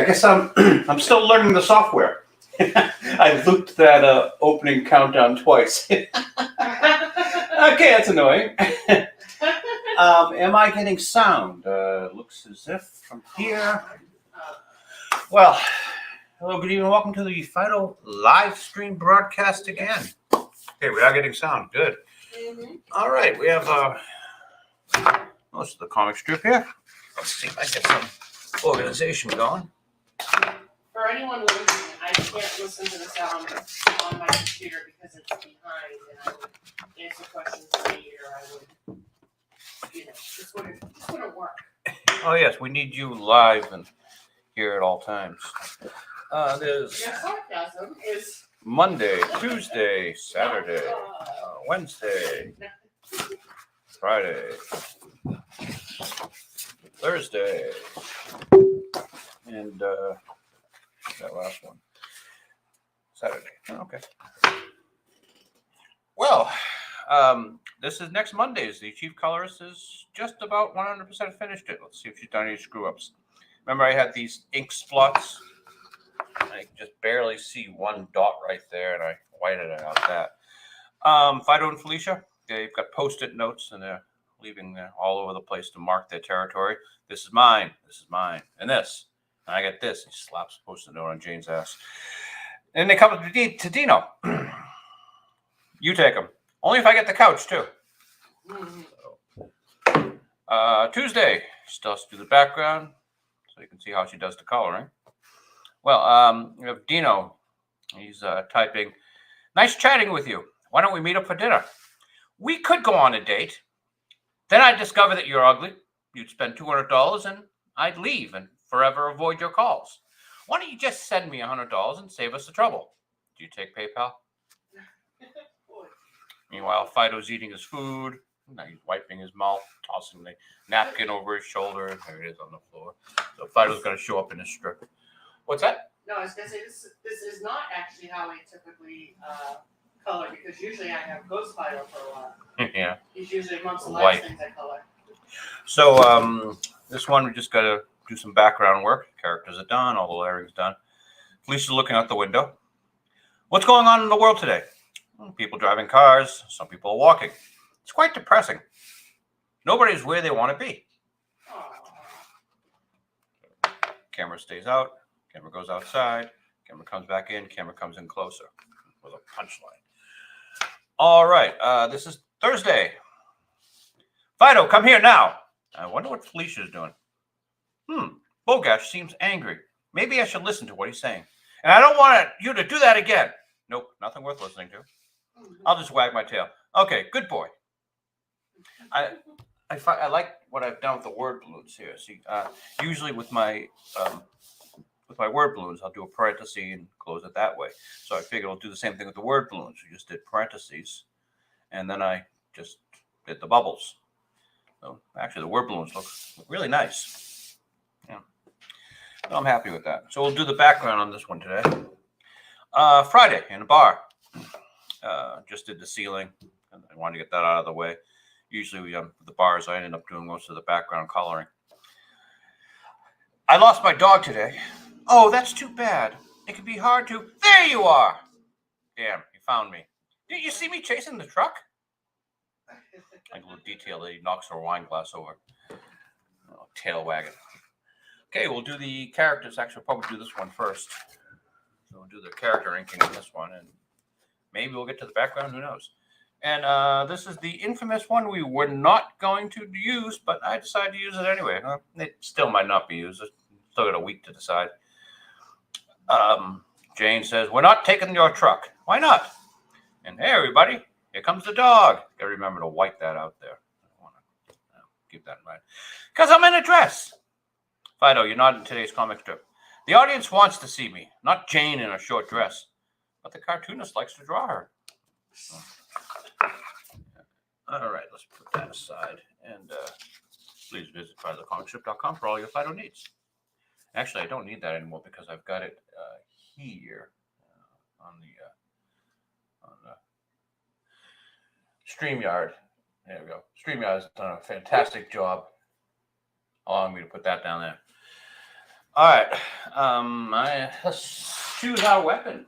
I guess I'm I'm still learning the software. I looped that opening countdown twice. Okay, that's annoying. Am I getting sound? Looks as if from here. Well, hello, good evening. Welcome to the Phydeaux Livestream broadcast again. Okay, we are getting sound. Good. All right, we have most of the comic strip here. Let's see if I get some organization going. For anyone listening, I can't listen to the sound on my computer because it's behind, and I would answer questions later. I would, this wouldn't work. Oh yes, we need you live and here at all times. There's sarcasm is Monday, Tuesday, Saturday, Wednesday, Friday, Thursday, and that last one, Saturday. Okay. Well, this is next Monday's. The chief colorist is just about 100% finished it. Let's see if she's done any screw ups. Remember, I had these ink splots. I just barely see one dot right there, and I whited it out that. Phydeaux and Felicia, they've got post-it notes, and they're leaving all over the place to mark their territory. This is mine. This is mine. And this. And I get this. He slaps a post-it note on Jane's ass. And they come to Dino. You take them. Only if I get the couch, too. Tuesday, she still has to do the background, so you can see how she does the coloring. Well, we have Dino. He's typing, nice chatting with you. Why don't we meet up for dinner? We could go on a date. Then I'd discover that you're ugly. You'd spend $200 and I'd leave and forever avoid your calls. Why don't you just send me $100 and save us the trouble? Do you take PayPal? Meanwhile, Phydeaux's eating his food. Now he's wiping his mouth, tossing the napkin over his shoulder. There it is on the floor. So Phydeaux's going to show up in his strip. What's that? No, I was going to say this is not actually how I typically color, because usually I have Ghost Phydeaux for a while. Yeah. He's usually amongst the last things I color. So this one we just got to do some background work. Characters are done. All the layering's done. Felicia's looking out the window. What's going on in the world today? People driving cars. Some people are walking. It's quite depressing. Nobody's where they want to be. Camera stays out. Camera goes outside. Camera comes back in. Camera comes in closer with a punchline. All right. This is Thursday. Phydeaux, come here now. I wonder what Felicia's doing. Bogash seems angry. Maybe I should listen to what he's saying. And I don't want you to do that again. Nope, nothing worth listening to. I'll just wag my tail. Okay, good boy. I like what I've done with the word balloons here. See, usually with my word balloons, I'll do a parenthesis and close it that way. So I figured I'll do the same thing with the word balloons. We just did parentheses, and then I just did the bubbles. So actually, the word balloons look really nice. Yeah, so I'm happy with that. So we'll do the background on this one today. Friday in a bar. Just did the ceiling, and I wanted to get that out of the way. Usually, the bars, I ended up doing most of the background coloring. I lost my dog today. Oh, that's too bad. It could be hard to. There you are. Damn, you found me. Did you see me chasing the truck? Like a little detail that he knocks her wine glass over. Oh, tail wagging. Okay, we'll do the characters. Actually, we'll probably do this one first. So we'll do the character inking on this one, and maybe we'll get to the background. Who knows? And this is the infamous one we were not going to use, but I decided to use it anyway. It still might not be used. Still got a week to decide. Jane says, we're not taking your truck. Why not? And hey, everybody, here comes the dog. Gotta remember to wipe that out there. I want to keep that in mind. Because I'm in a dress. Phydeaux, you're not in today's comic strip. The audience wants to see me, not Jane in a short dress. But the cartoonist likes to draw her. All right, let's put that aside. And please visit PhydeauxComicStrip.com for all your Phydeaux needs. Actually, I don't need that anymore because I've got it here on the StreamYard. There we go. StreamYard has done a fantastic job allowing me to put that down there. All right. Let's choose our weapon.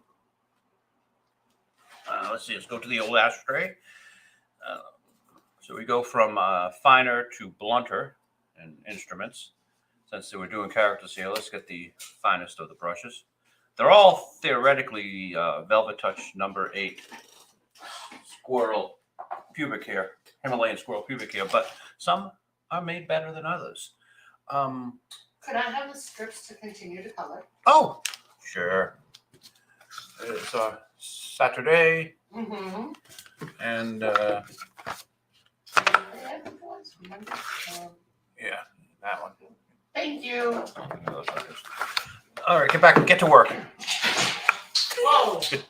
Let's see. Let's go to the old ashtray. So we go from finer to blunter in instruments. Since we're doing characters here, let's get the finest of the brushes. They're all theoretically Velvet Touch number 8 squirrel pubic hair, Himalayan squirrel pubic hair, but some are made better than others. Could I have the strips to continue to color? Oh, sure. It's Saturday, Mm-hmm. and yeah, that one. Thank you. All right, get back, get to work. Whoa. Son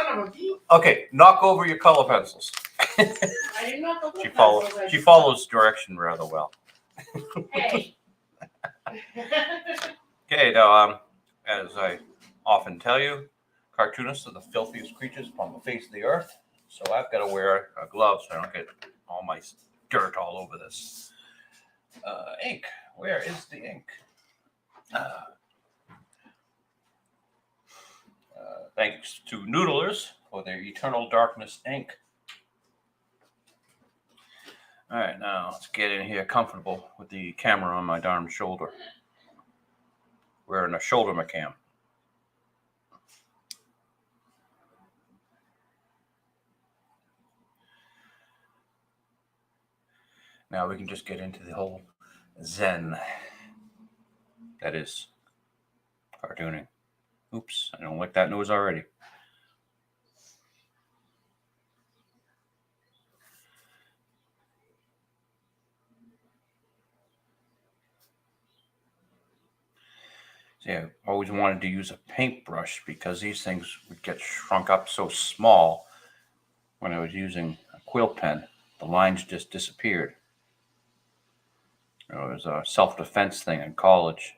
of a bee. Okay, knock over your color pencils. I did not go She follows. She follows direction rather well. Hey. Okay, now as I often tell you, cartoonists are the filthiest creatures upon the face of the earth. So I've got to wear a glove so I don't get all my dirt all over this. Ink. Where is the ink? Thanks to Noodlers for their Eternal Darkness ink. All right, now let's get in here comfortable with the camera on my darn shoulder. Wearing a shoulder McCam. Now we can just get into the whole zen that is cartooning. Oops, I don't like that news already. See, I always wanted to use a paintbrush because these things would get shrunk up so small when I was using a quill pen. The lines just disappeared. It was a self-defense thing in college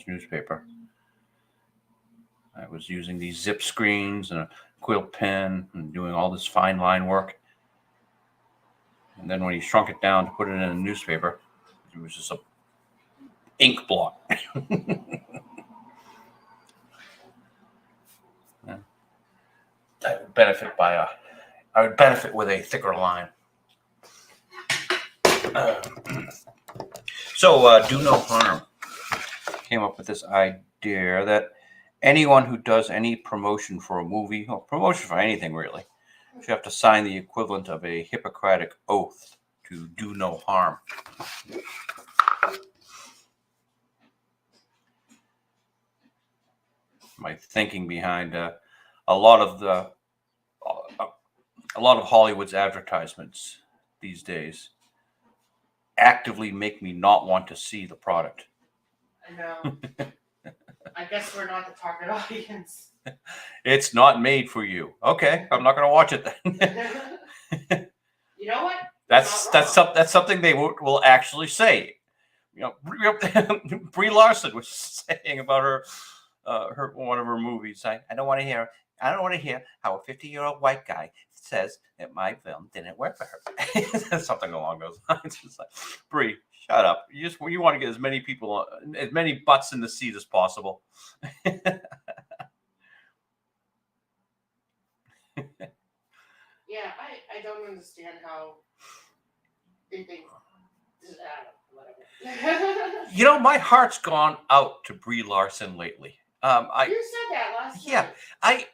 newspaper. I was using these zip screens and a quill pen and doing all this fine line work. And then when he shrunk it down to put it in a newspaper, it was just a ink blot. I would benefit with a thicker line. So do no harm. Came up with this idea that anyone who does any promotion for a movie, or promotion for anything really, should have to sign the equivalent of a Hippocratic oath to do no harm. My thinking behind a lot of Hollywood's advertisements these days actively make me not want to see the product. I know. I guess we're not the target audience. It's not made for you. Okay, I'm not going to watch it then. You know what? That's something they will actually say. You know, Brie Larson was saying about her one of her movies. I don't want to hear how a 50-year-old white guy says that my film didn't work for her. Something along those lines. It's like, Brie, shut up. You want to get as many people, as many butts in the seat as possible. Yeah, I don't understand how they think. Whatever. You know, my heart's gone out to Brie Larson lately. You said that last Yeah, time. I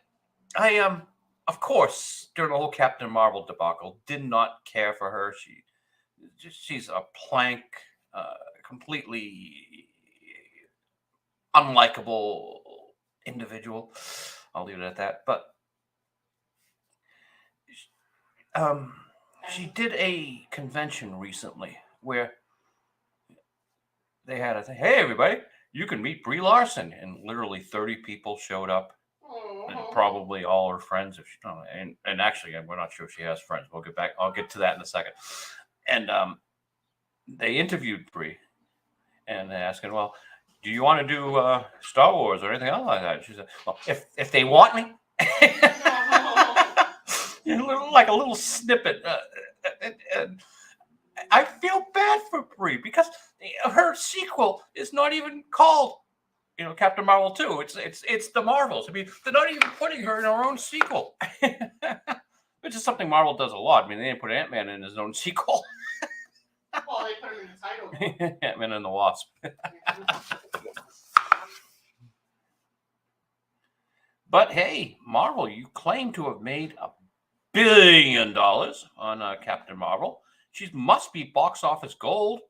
of course, during the whole Captain Marvel debacle, did not care for her. She's a plank, completely unlikable individual. I'll leave it at that. But she did a convention recently where they had a thing. Hey, everybody, you can meet Brie Larson, and literally 30 people showed up. And probably all her friends, and actually, we're not sure if she has friends. We'll get back. I'll get to that in a second. And they interviewed Brie, and they asked her, "Well, do you want to do Star Wars or anything else like that?" She said, "Well, if they want me." Like a little snippet. I feel bad for Brie because her sequel is not even called, Captain Marvel 2. It's the Marvels. I mean, they're not even putting her in her own sequel, which is something Marvel does a lot. I mean, they didn't put Ant-Man in his own sequel. Well, they put him in the title. Ant-Man and the Wasp. But hey, Marvel, you claim to have made $1 billion on Captain Marvel. She must be box office gold.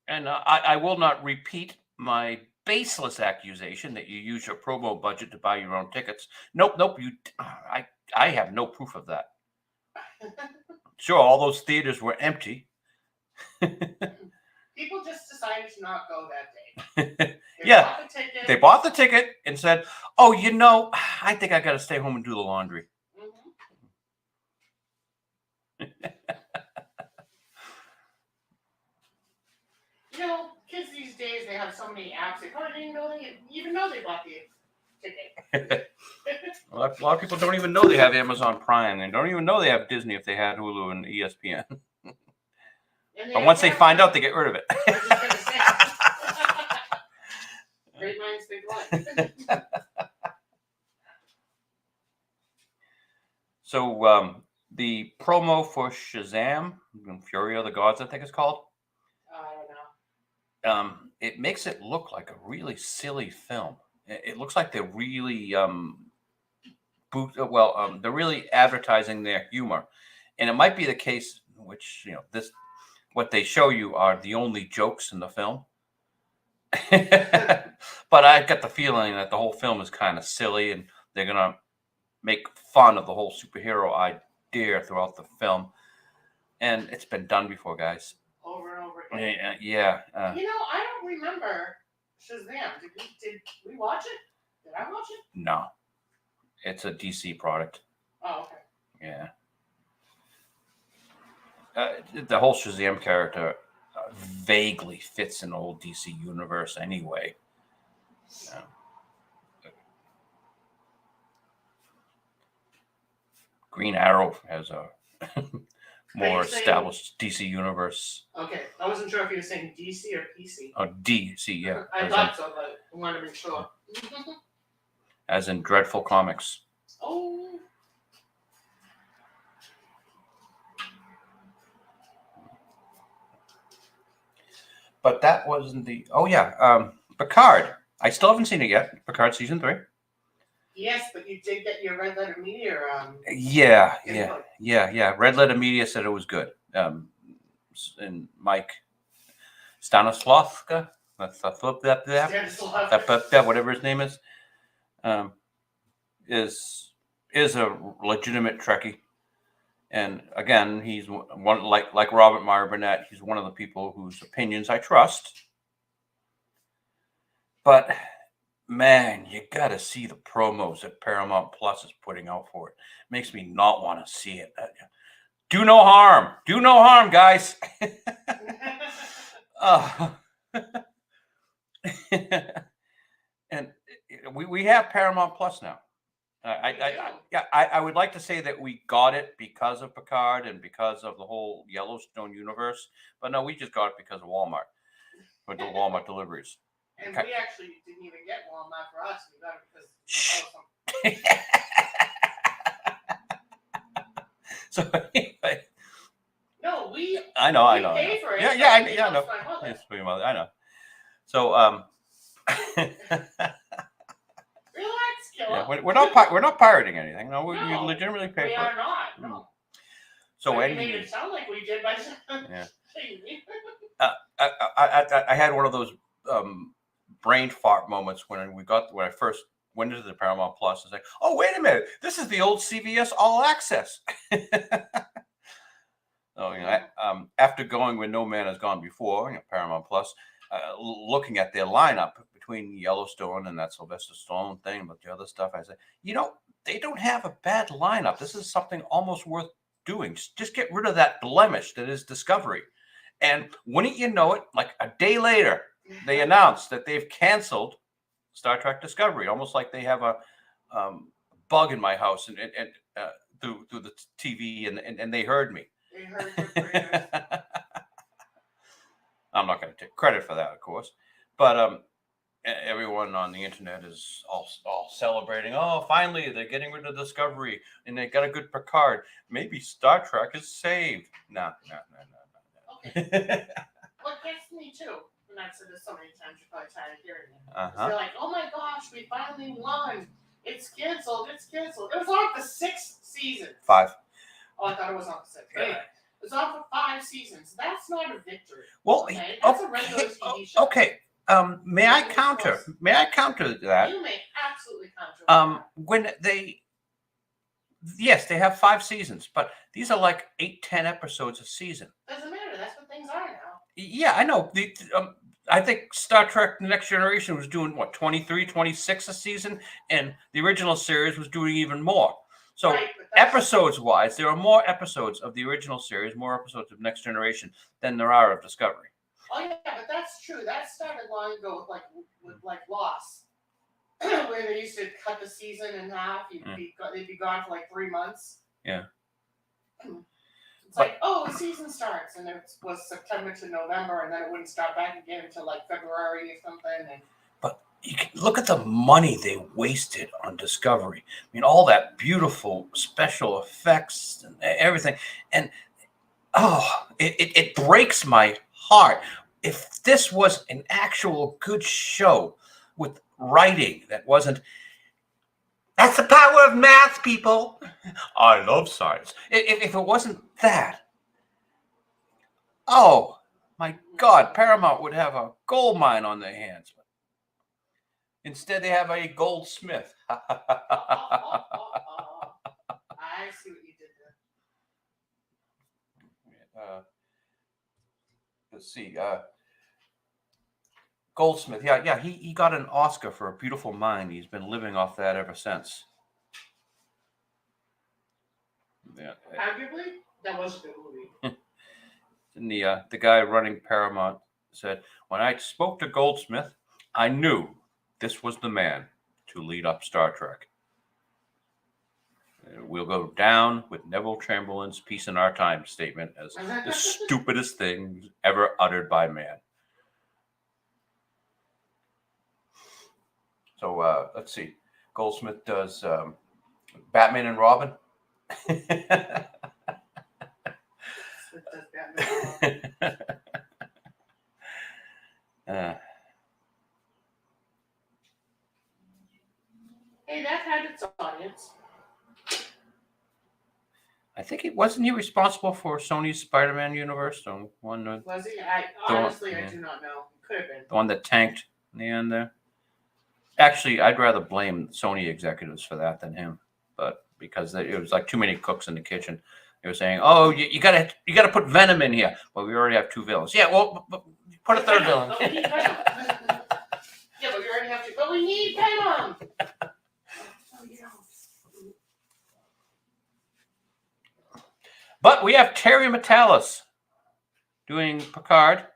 And I will not repeat my baseless accusation that you use your promo budget to buy your own tickets. Nope. I have no proof of that. Sure, all those theaters were empty. People just decided to not go that day. Yeah, they bought the ticket and said, "Oh, I think I got to stay home and do the laundry." Kids these days, they have so many apps. They probably didn't even know they bought the ticket. A lot of people don't even know they have Amazon Prime. They don't even know they have Disney if they had Hulu and ESPN. But once they find out, they get rid of it. I was just gonna say. Great minds think alike. So the promo for Shazam, Fury of the Gods, I think it's called. I don't know. It makes it look like a really silly film. It looks like they're really they're really advertising their humor, and it might be the case which what they show you are the only jokes in the film. But I got the feeling that the whole film is kind of silly, and they're gonna make fun of the whole superhero idea throughout the film. And it's been done before, guys. Over and over again. Yeah. I don't remember Shazam. Did we watch it? Did I watch it? No. It's a DC product. Oh, okay. Yeah. The whole Shazam character vaguely fits in the whole DC universe anyway. Green Arrow has a more established DC universe. Okay, I wasn't sure if you were saying DC or PC. Oh, DC, yeah. I thought so, but I wanted to make sure. As in Dreadful Comics. Oh. But that wasn't the. Oh yeah, Picard. I still haven't seen it yet. Picard season 3. Yes, but you did get your Red Letter Media. Yeah. Red Letter Media said it was good. And Mike Stanislavka, whatever his name is a legitimate Trekkie. And again, he's one like Robert Meyer Burnett. He's one of the people whose opinions I trust. But man, you got to see the promos that Paramount Plus is putting out for it. Makes me not want to see it. Do no harm. Do no harm, guys. And we have Paramount Plus now. I would like to say that we got it because of Picard and because of the whole Yellowstone universe, but no, we just got it because of Walmart for the Walmart deliveries. And we actually didn't even get Walmart for us. We got it because. So anyway. No, we. I know. Pay for it. I know. Yes, for your mother. I know. So Relax, Killer. Yeah, we're not pirating anything. No, we legitimately pay for it. We are not. No. So you made it sound like we did by yeah. I had one of those brain fart moments when I first went into the Paramount Plus. It's like, oh, wait a minute, this is the old CVS All Access. So after going where no man has gone before, Paramount Plus, looking at their lineup between Yellowstone and that Sylvester Stallone thing, but the other stuff, I said, they don't have a bad lineup. This is something almost worth doing. Just get rid of that blemish that is Discovery. And wouldn't you know it, like a day later, they announced that they've canceled Star Trek Discovery, almost like they have a bug in my house and through the TV, and they heard me. They heard your prayers. I'm not going to take credit for that, of course, but everyone on the internet is all celebrating. Oh, finally they're getting rid of Discovery, and they got a good Picard. Maybe Star Trek is saved. No. Okay. What gets me too, and I've said this so many times, you're probably tired of hearing it. They're like, oh my gosh, we finally won. It's canceled. It was on for 6 seasons. 5. Oh, I thought it was on for 6. But anyway, it was on for 5 seasons. That's not a victory. Well, okay? That's a regular TV show. Okay. May I counter that? You may absolutely counter. When yes, they have 5 seasons, but these are like 8-10 episodes a season. Doesn't matter. That's what things are now. Yeah, I know. I think Star Trek: The Next Generation was doing what, 23, 26 a season, and the original series was doing even more. So right, episodes-wise, there are more episodes of the original series, more episodes of Next Generation than there are of Discovery. Oh yeah, but that's true. That started long ago with Lost, where they used to cut the season in half. They'd be gone for like 3 months. Yeah. It's like, oh, the season starts, and it was September to November, and then it wouldn't start back again until like February or something. But you can look at the money they wasted on Discovery. I mean, all that beautiful special effects and everything, and it breaks my heart. If this was an actual good show with writing that wasn't, that's the power of math, people. I love science. If it wasn't that, oh my God, Paramount would have a gold mine on their hands. Instead, they have a goldsmith. I see what you did there. Let's see. Goldsmith. Yeah. He got an Oscar for A Beautiful Mind. He's been living off that ever since. Yeah. Arguably, that was a good movie. And the guy running Paramount said, when I spoke to Goldsmith, I knew this was the man to lead up Star Trek. We'll go down with Neville Chamberlain's Peace in Our Time statement as the stupidest thing ever uttered by man. So let's see. Goldsmith does Batman and Robin. Hey, that had its audience. I think wasn't he responsible for Sony's Spider-Man universe? The one was he? I do not know. Could have been the one that tanked in the end there. Actually, I'd rather blame Sony executives for that than him, but because it was like too many cooks in the kitchen. They were saying, "Oh, you gotta put Venom in here." Well, we already have 2 villains. Yeah, well, put a third villain. But we need Venom. Yeah, but we already have 2. But we need Venom. But we have Terry Matalas doing Picard.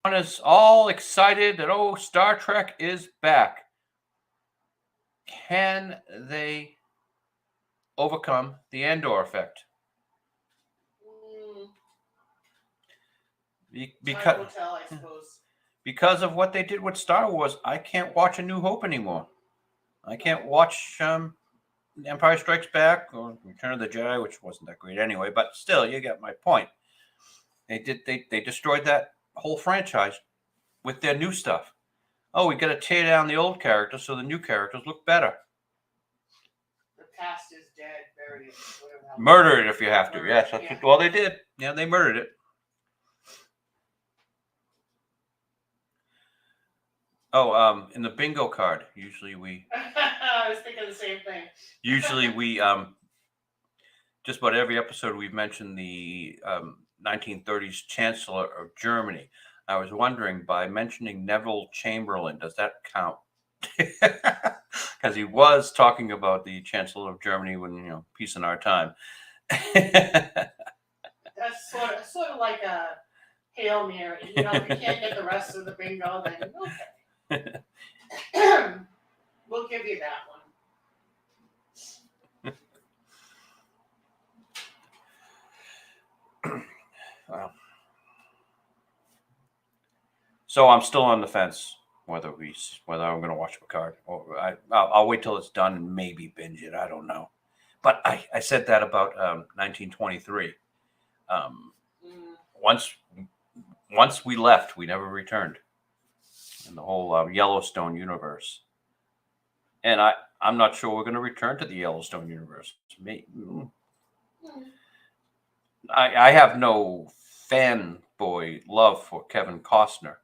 One is all excited that, Star Trek is back. Can they overcome the Andor effect? Because of what they did with Star Wars, I can't watch A New Hope anymore. I can't watch Empire Strikes Back or Return of the Jedi, which wasn't that great anyway, but still, you get my point. They destroyed that whole franchise with their new stuff. Oh, we got to tear down the old characters so the new characters look better. The past is dead, buried it. Murder it if you have to. Yes, well, they did. Yeah, they murdered it. Oh, in the bingo card, usually we. I was thinking the same thing. Usually we just about every episode we've mentioned the 1930s Chancellor of Germany. I was wondering, by mentioning Neville Chamberlain, does that count? Because he was talking about the Chancellor of Germany when, Peace in Our Time. That's sort of like a Hail Mary. If you can't get the rest of the bingo, then okay. We'll give you that one. Well, so I'm still on the fence whether I'm going to watch Picard or I'll wait till it's done and maybe binge it. I don't know. But I said that about 1923. Once we left, we never returned in the whole Yellowstone universe. And I'm not sure we're going to return to the Yellowstone universe. I have no fanboy love for Kevin Costner.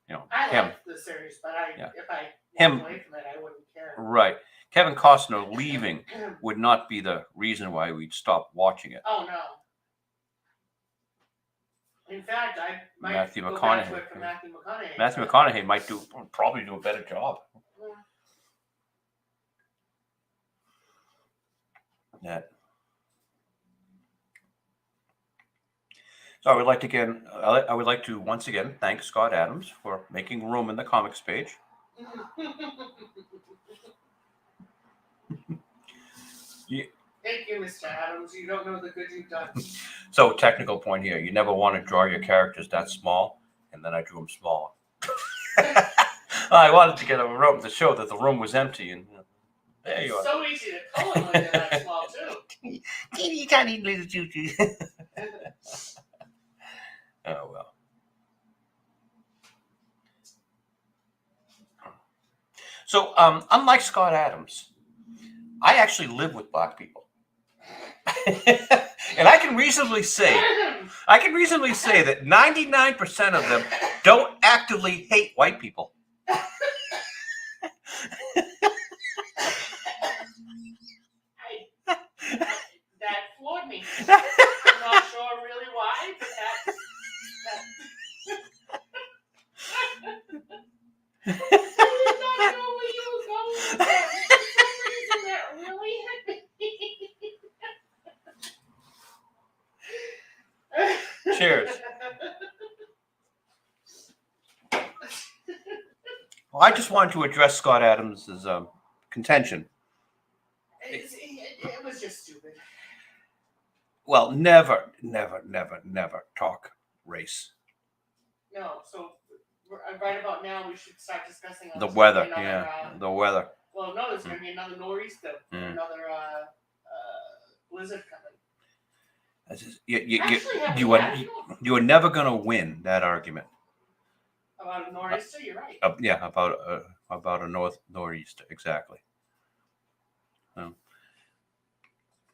You know, I him. like the series, but if I Him walked away from it, I wouldn't care. Right. Kevin Costner leaving would not be the reason why we'd stop watching it. Oh no. In fact, I might Matthew go McConaughey. back to it for Matthew McConaughey. Matthew McConaughey might probably do a better job. That. So I would like to once again thank Scott Adams for making room in the comics page. Thank you, Mr. Adams. You don't know the good you've done. So technical point here: you never want to draw your characters that small, and then I drew them smaller. I wanted to get a room to show that the room was empty, and there you are. It's so easy to color when they're that small too. Teeny tiny little choo-choo. Oh well. So, unlike Scott Adams, I actually live with black people, and I can reasonably say that 99% of them don't actively hate white people. That floored me. I'm not sure really why, but I did not know where you were going with that. For some reason, that really hit me. Cheers. Well, I just wanted to address Scott Adams' contention. It was just stupid. Well, never talk race. No, so right about now we should start discussing The weather, the weather. Well, no, there's going to be another nor'easter, another blizzard coming. You are never going to win that argument. About a nor'easter, you're right. About a nor'easter, exactly.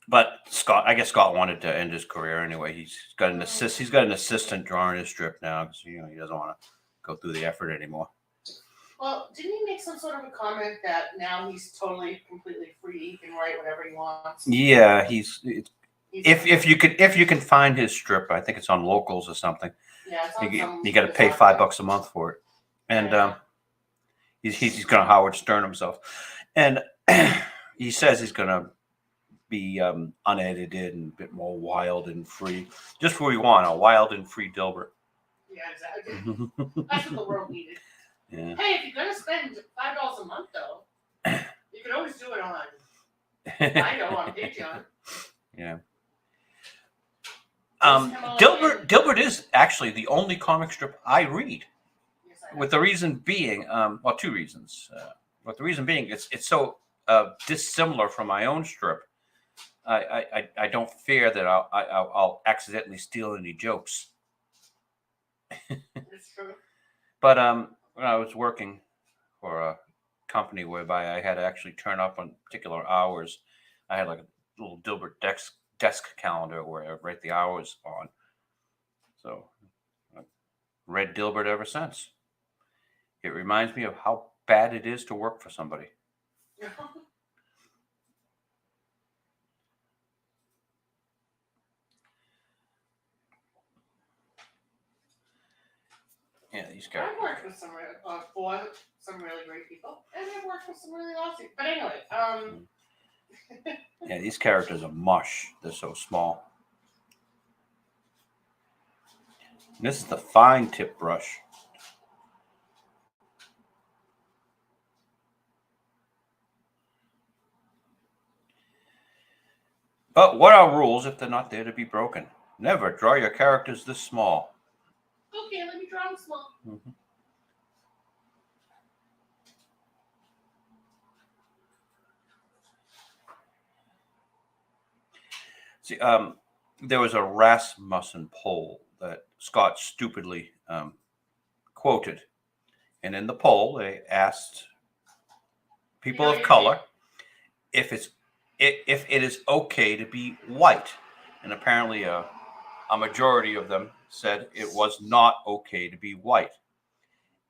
But I guess Scott wanted to end his career anyway. He's got an assistant drawing his strip now because he doesn't want to go through the effort anymore. Well, didn't he make some sort of a comment that now he's completely free, he can write whatever he wants? Yeah, if you can find his strip, I think it's on Locals or something. Yeah, it's on you got to pay $5 a month for it, and he's going to Howard Stern himself, and he says he's going to be unedited and a bit more wild and free. Just what we want, a wild and free Dilbert. Yeah, exactly. That's what the world needed. Yeah. Hey, if you're going to spend $5 a month, though, you can always do it on, I know, on Patreon. Yeah. Dilbert is actually the only comic strip I read. Yes, I know. With the reason being, well, two reasons. With the reason being, it's so dissimilar from my own strip. I don't fear that I'll accidentally steal any jokes. It's true. But when I was working for a company whereby I had to actually turn up on particular hours, I had like a little Dilbert desk calendar where I write the hours on. So I've read Dilbert ever since. It reminds me of how bad it is to work for somebody. Yeah, these guys. I've worked with some really great people, and I've worked with some really awesome. But anyway, Yeah, these characters are mush. They're so small. And this is the fine tip brush. But what are rules if they're not there to be broken? Never draw your characters this small. Okay, let me draw them small. Mm-hmm. See, there was a Rasmussen poll that Scott stupidly quoted, and in the poll they asked people of color if it is okay to be white, and apparently a majority of them said it was not okay to be white.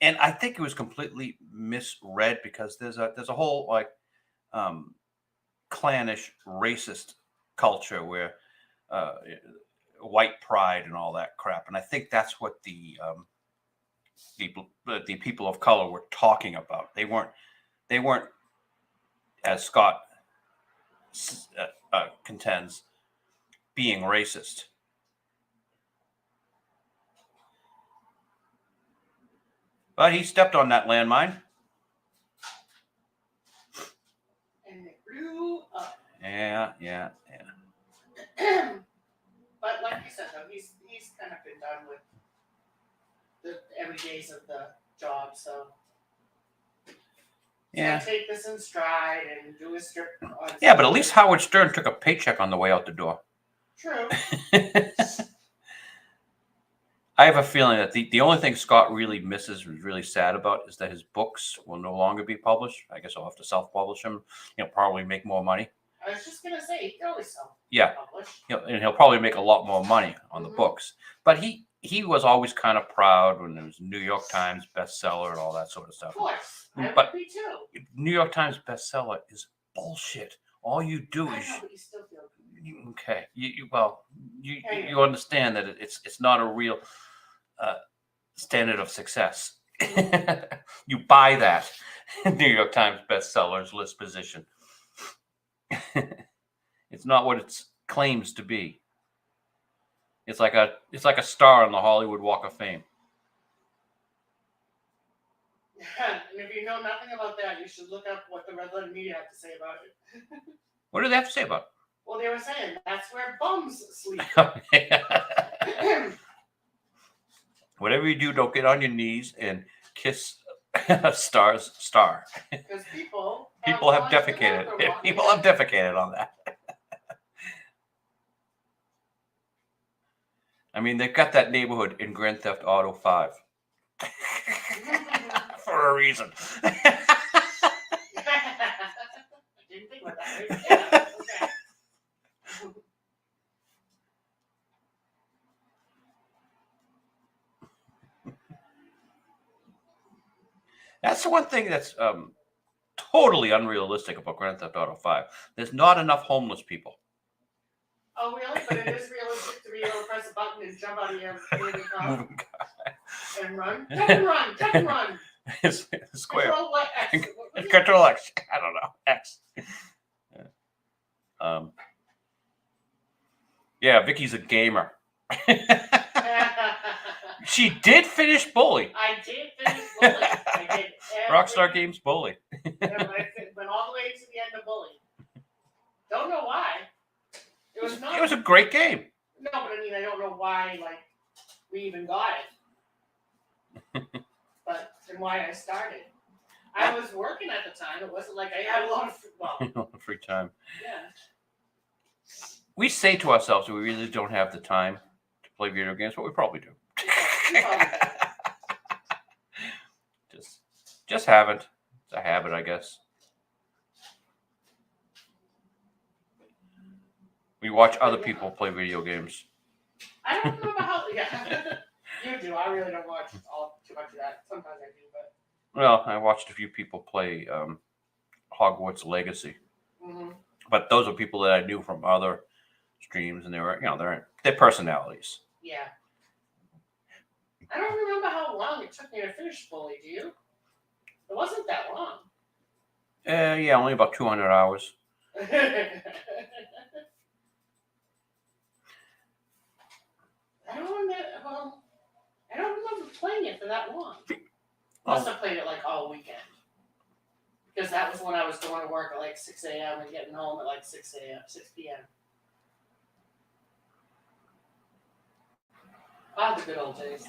And I think it was completely misread because there's a whole like clannish racist culture where white pride and all that crap, and I think that's what the people of color were talking about. They weren't, as Scott contends, being racist. But he stepped on that landmine. And it grew up. Yeah. But like you said, though, he's kind of been done with the everydays of the job, so he's gonna take this in stride and do his strip. Yeah, but at least Howard Stern took a paycheck on the way out the door. True. I have a feeling that the only thing Scott really misses, was really sad about, is that his books will no longer be published. I guess I'll have to self-publish them. He'll probably make more money. I was just gonna say, he can always Yeah, he'll probably make a lot more money on the books. But he was always kind of proud when it was New York Times bestseller and all that sort of stuff. Of course, I But would be too. New York Times bestseller is bullshit. All you do I is know, but you still feel good. okay. You understand that it's not a real standard of success. You buy that New York Times bestsellers list position. It's not what it claims to be. It's like a star on the Hollywood Walk of Fame. And if you know nothing about that, you should look up what the red letter media have to say about it. What do they have to say about it? Well, they were saying that's where bums sleep. Whatever you do, don't get on your knees and kiss a star's star. Because people have defecated. People have defecated on that. I mean, they've got that neighborhood in Grand Theft Auto 5 for a reason. I didn't think about that. Right? Yeah, okay. That's the one thing that's totally unrealistic about Grand Theft Auto 5. There's not enough homeless people. Oh, really? But it is realistic to be able to press a button and jump out of your moving car and run. Jump and run. Jump and run. It's square. Control what? X. Control X. I don't know. X. Yeah, Vicky's a gamer. She did finish Bully. I did finish Bully. I did. Rockstar Games Bully. I went all the way to the end of Bully. Don't know why. It was a great game. No, but I mean, I don't know why, like, we even got it. But, and why I started. I was working at the time. It wasn't like I had a lot of, free time. Yeah. We say to ourselves that we really don't have the time to play video games, but we probably do. Just haven't. It's a habit, I guess. We watch other people play video games. I don't remember how. Yeah, you do. I really don't watch too much of that. Sometimes I do, but. Well, I watched a few people play Hogwarts Legacy, Mm-hmm. but those are people that I knew from other streams, and they were, they're personalities. Yeah. I don't remember how long it took me to finish Bully. Do you? It wasn't that long. Yeah, only about 200 hours. I don't remember playing it for that long. I must have played it like all weekend. Because that was when I was going to work at like 6 a.m. and getting home at like 6 p.m. Ah, the good old days.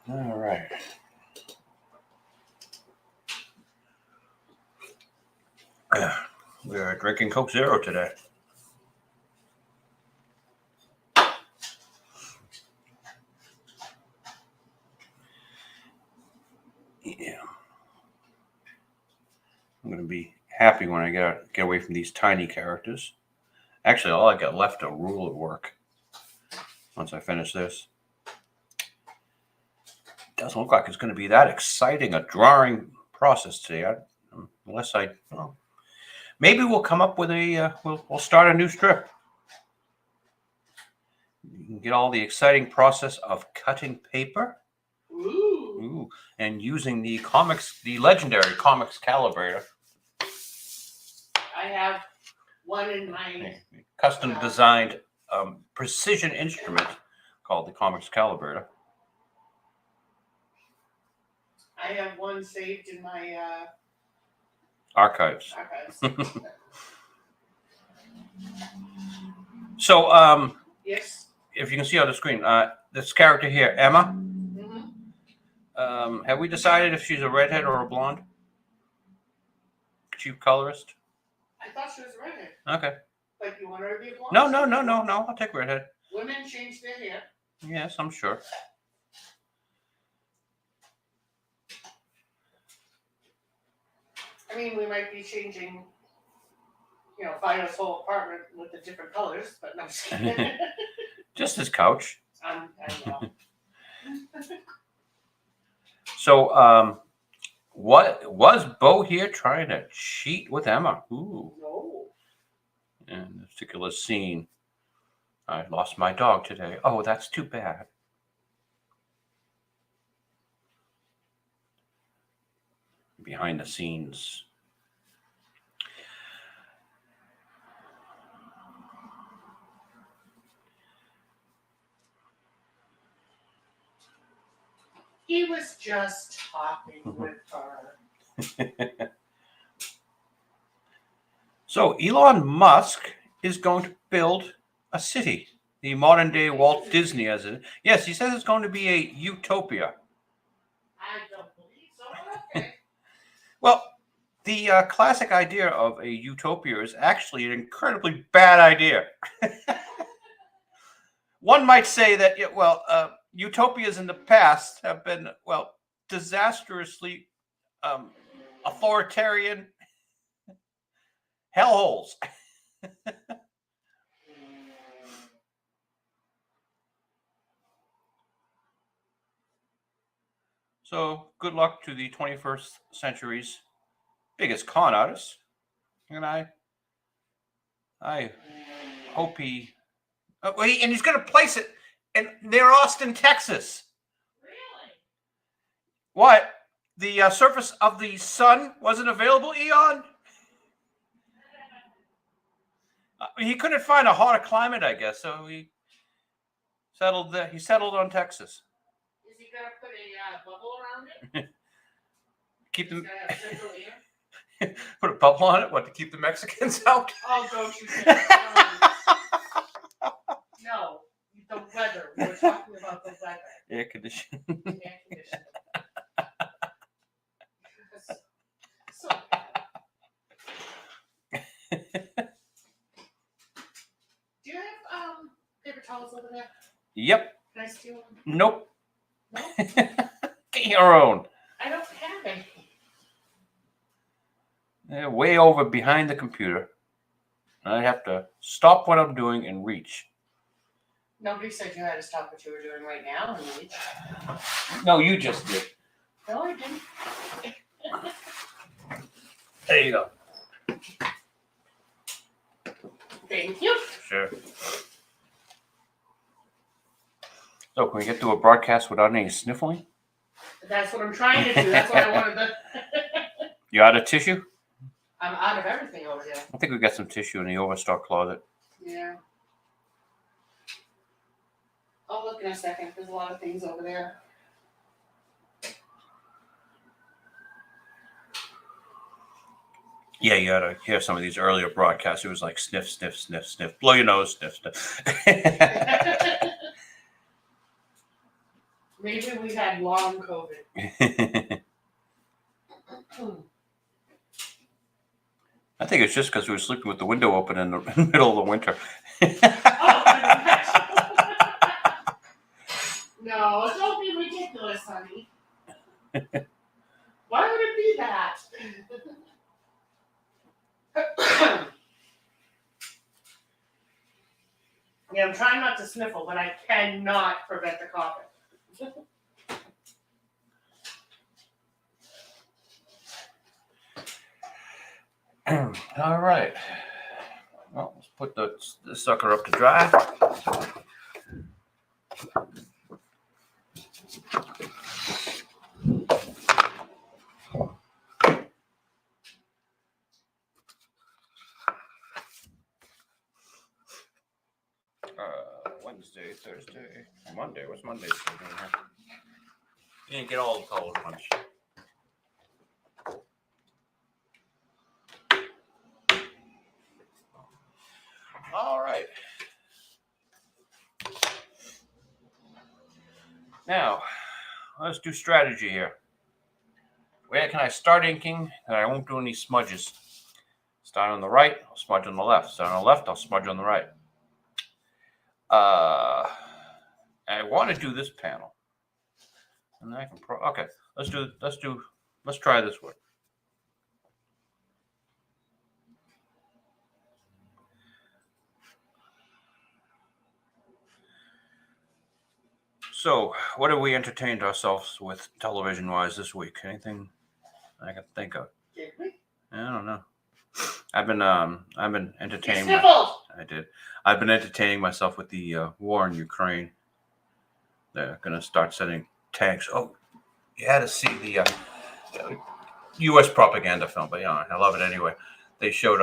All right. We are drinking Coke Zero today. Yeah. I'm going to be happy when I get away from these tiny characters. Actually, all I got left a rule at work. Once I finish this. Doesn't look like it's going to be that exciting a drawing process today. Unless maybe we'll come up with a we'll start a new strip. You can get all the exciting process of cutting paper. Ooh. And using the legendary comics calibrator. I have one in my custom designed precision instrument called the comics calibrator. I have one saved in my archives. So, yes. If you can see on the screen, this character here, Emma. Mm-hmm. Have we decided if she's a redhead or a blonde? Chief colorist. I thought she was a redhead. Okay. Like you want her to be a blonde? No. I'll take redhead. Women change their hair. Yes, I'm sure. I mean, we might be changing, Phydeaux's whole apartment with the different colors, but no. Just his couch. I know. So, what was Bo here trying to cheat with Emma? Ooh. No. In this particular scene, I lost my dog today. Oh, that's too bad. Behind the scenes. He was just talking with her. So Elon Musk is going to build a city, the modern day Walt Disney, as it. Yes, he says it's going to be a utopia. I don't believe so. Okay. Well, the classic idea of a utopia is actually an incredibly bad idea. One might say that, utopias in the past have been, disastrously authoritarian hellholes. So good luck to the 21st century's biggest con artist. And I hope he... and he's going to place it near Austin, Texas. Really? What? The surface of the sun wasn't available, Eon? He couldn't find a hotter climate, I guess, so he settled there. He settled on Texas. Is he gonna put a bubble around it? Keep them. Central air? Put a bubble on it. What, to keep the Mexicans out? Oh, don't you say no, the weather. We're talking about the weather. Air conditioning. Air conditioning. So do you have paper towels over there? Yep. Can I steal one? Nope. No? Get your own. I don't have any. They're way over behind the computer. I have to stop what I'm doing and reach. Nobody said you had to stop what you were doing right now and reach. No, you just did. No, I didn't. There you go. Thank you. Sure. So, can we get to a broadcast without any sniffling? That's what I'm trying to do. That's what I wanted to. You out of tissue? I'm out of everything over here. I think we got some tissue in the overstock closet. Yeah. I'll look in a second. There's a lot of things over there. Yeah, you ought to hear some of these earlier broadcasts. It was like sniff, sniff, sniff, sniff, blow your nose, sniff, sniff. Maybe we had long COVID. I think it's just because we were sleeping with the window open in the middle of the winter. No, don't be ridiculous, honey. Why would it be that? Yeah, I'm trying not to sniffle, but I cannot prevent the coughing. All right. Well, let's put the sucker up to dry. Wednesday, Thursday, Monday. What's Monday? You didn't get all the cold ones. All right. Now, let's do strategy here. Where can I start inking and I won't do any smudges? Start on the right, I'll smudge on the left. Start on the left, I'll smudge on the right. I want to do this panel. And I can okay, let's try this one. So, what have we entertained ourselves with television-wise this week? Anything I can think of? Did we? I don't know. I've been entertaining. I did. I've been entertaining myself with the war in Ukraine. They're going to start sending tanks. Oh, you had to see the U.S. propaganda film, but I love it anyway. They showed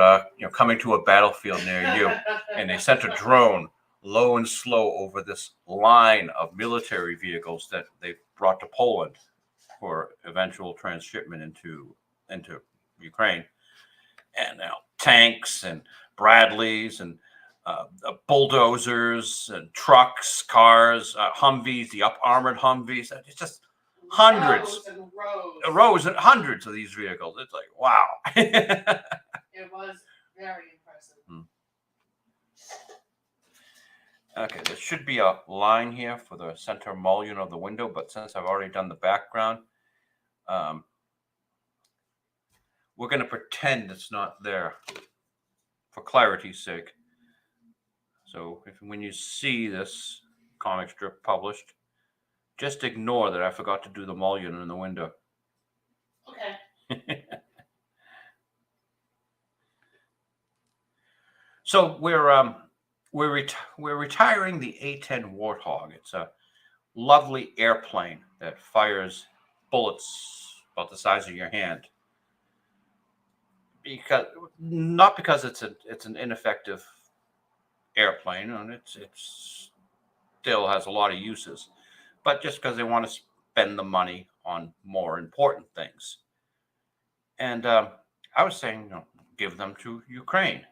coming to a battlefield near you, and they sent a drone low and slow over this line of military vehicles that they brought to Poland for eventual transshipment into Ukraine. And now tanks and Bradleys and bulldozers and trucks, cars, Humvees, the armored Humvees. It's just hundreds, rows and hundreds of these vehicles. It's like, wow. It was very impressive. Okay, there should be a line here for the center mullion of the window, but since I've already done the background, we're going to pretend it's not there for clarity's sake. So when you see this comic strip published, just ignore that I forgot to do the mullion in the window. Okay. So we're retiring the A-10 Warthog. It's a lovely airplane that fires bullets about the size of your hand. Not because it's an ineffective airplane, and it still has a lot of uses, but just because they want to spend the money on more important things. And I was saying, give them to Ukraine.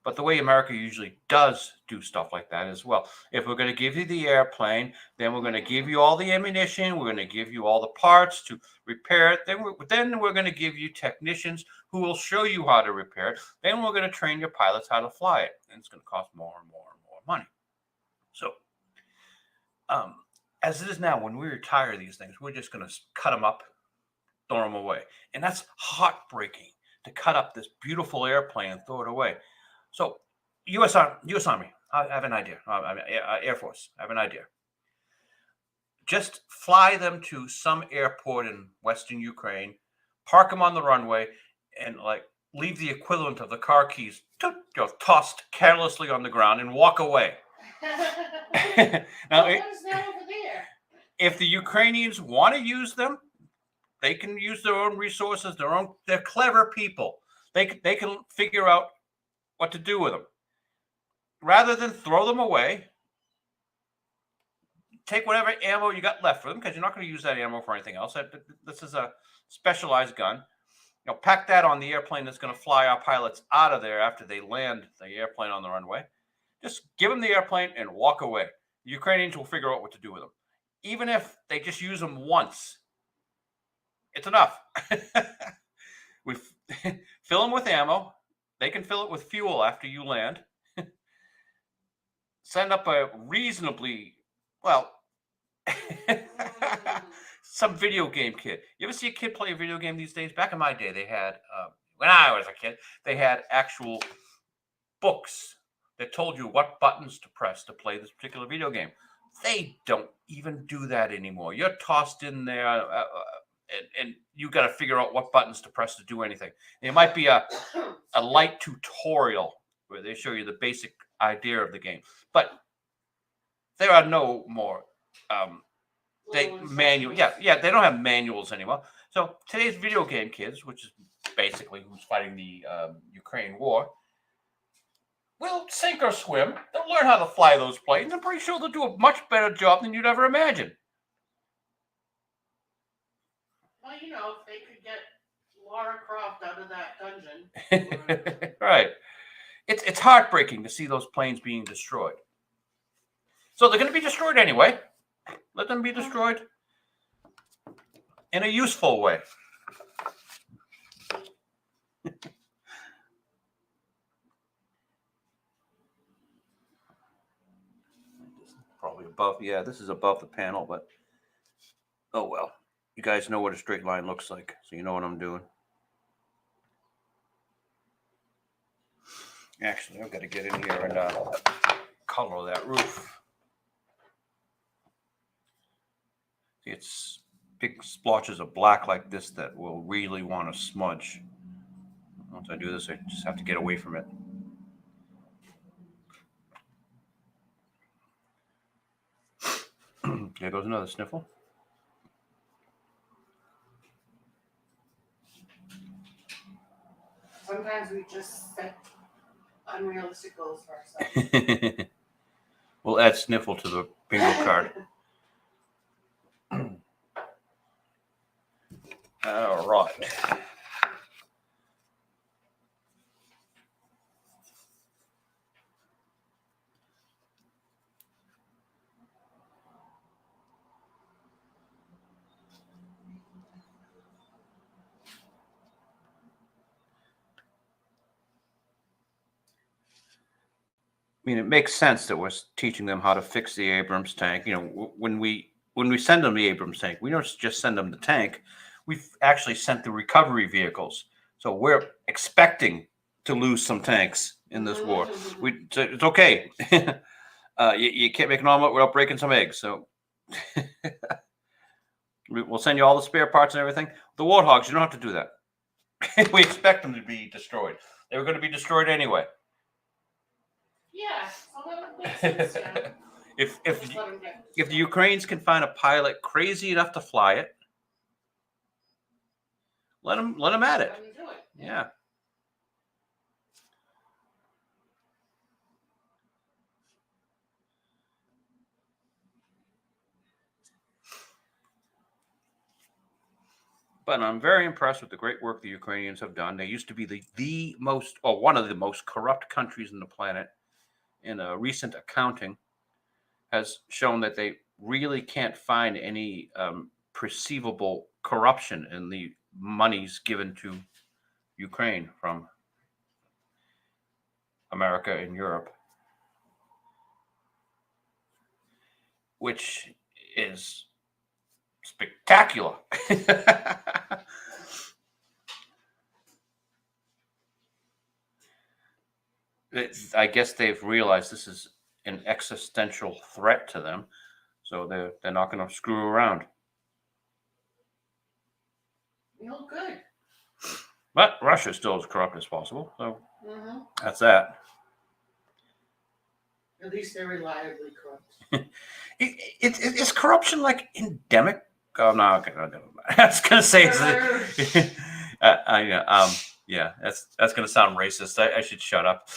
But the way America usually does do stuff like that is, well, if we're going to give you the airplane, then we're going to give you all the ammunition, we're going to give you all the parts to repair it, then we're going to give you technicians who will show you how to repair it, then we're going to train your pilots how to fly it, and it's going to cost more and more and more money. So, as it is now, when we retire these things, we're just going to cut them up, throw them away. And that's heartbreaking, to cut up this beautiful airplane and throw it away. So, U.S. Army, I have an idea. Air Force, I have an idea. Just fly them to some airport in Western Ukraine, park them on the runway, and leave the equivalent of the car keys tossed carelessly on the ground and walk away. Now, what is that over there? If the Ukrainians want to use them, they can use their own resources. They're clever people. They can figure out what to do with them. Rather than throw them away, take whatever ammo you got left for them, because you're not going to use that ammo for anything else. This is a specialized gun. pack that on the airplane that's going to fly our pilots out of there after they land the airplane on the runway. Just give them the airplane and walk away. The Ukrainians will figure out what to do with them. Even if they just use them once, it's enough. We fill them with ammo. They can fill it with fuel after you land. Send up a reasonably, some video game kid. You ever see a kid play a video game these days? Back in my day, they had, when I was a kid, they had actual books that told you what buttons to press to play this particular video game. They don't even do that anymore. You're tossed in there, and you got to figure out what buttons to press to do anything. There might be a light tutorial where they show you the basic idea of the game, but there are no more manual. Yeah, they don't have manuals anymore. So today's video game kids, which is basically who's fighting the Ukraine war, will sink or swim. They'll learn how to fly those planes. I'm pretty sure they'll do a much better job than you'd ever imagine. Well, if they could get Lara Croft out of that dungeon. Right. It's heartbreaking to see those planes being destroyed. So they're going to be destroyed anyway. Let them be destroyed in a useful way. Probably above. Yeah, this is above the panel, but oh well. You guys know what a straight line looks like, so you know what I'm doing. Actually, I've got to get in here and color that roof. See, it's big splotches of black like this that will really want to smudge. Once I do this, I just have to get away from it. There goes another sniffle. Sometimes we just set unrealistic goals for ourselves. We'll add sniffle to the bingo card. All right. I mean, it makes sense that we're teaching them how to fix the Abrams tank. When we send them the Abrams tank, we don't just send them the tank. We've actually sent the recovery vehicles. So we're expecting to lose some tanks in this war. It's okay. You can't make an omelet without breaking some eggs. So we'll send you all the spare parts and everything. The Warthogs, you don't have to do that. We expect them to be destroyed. They were going to be destroyed anyway. Yeah, so that makes sense. Yeah. If the Ukrainians can find a pilot crazy enough to fly it, let them at it. Let them do it. Yeah. But I'm very impressed with the great work the Ukrainians have done. They used to be the most, or one of the most corrupt countries on the planet. In a recent accounting, has shown that they really can't find any perceivable corruption in the monies given to Ukraine from America and Europe, which is spectacular. I guess they've realized this is an existential threat to them, so they're not going to screw around. No good. But Russia's still as corrupt as possible, so that's that. At least they're reliably corrupt. Is corruption like endemic? Oh no, okay, no, never mind. I was going to say, yeah, that's going to sound racist. I should shut up.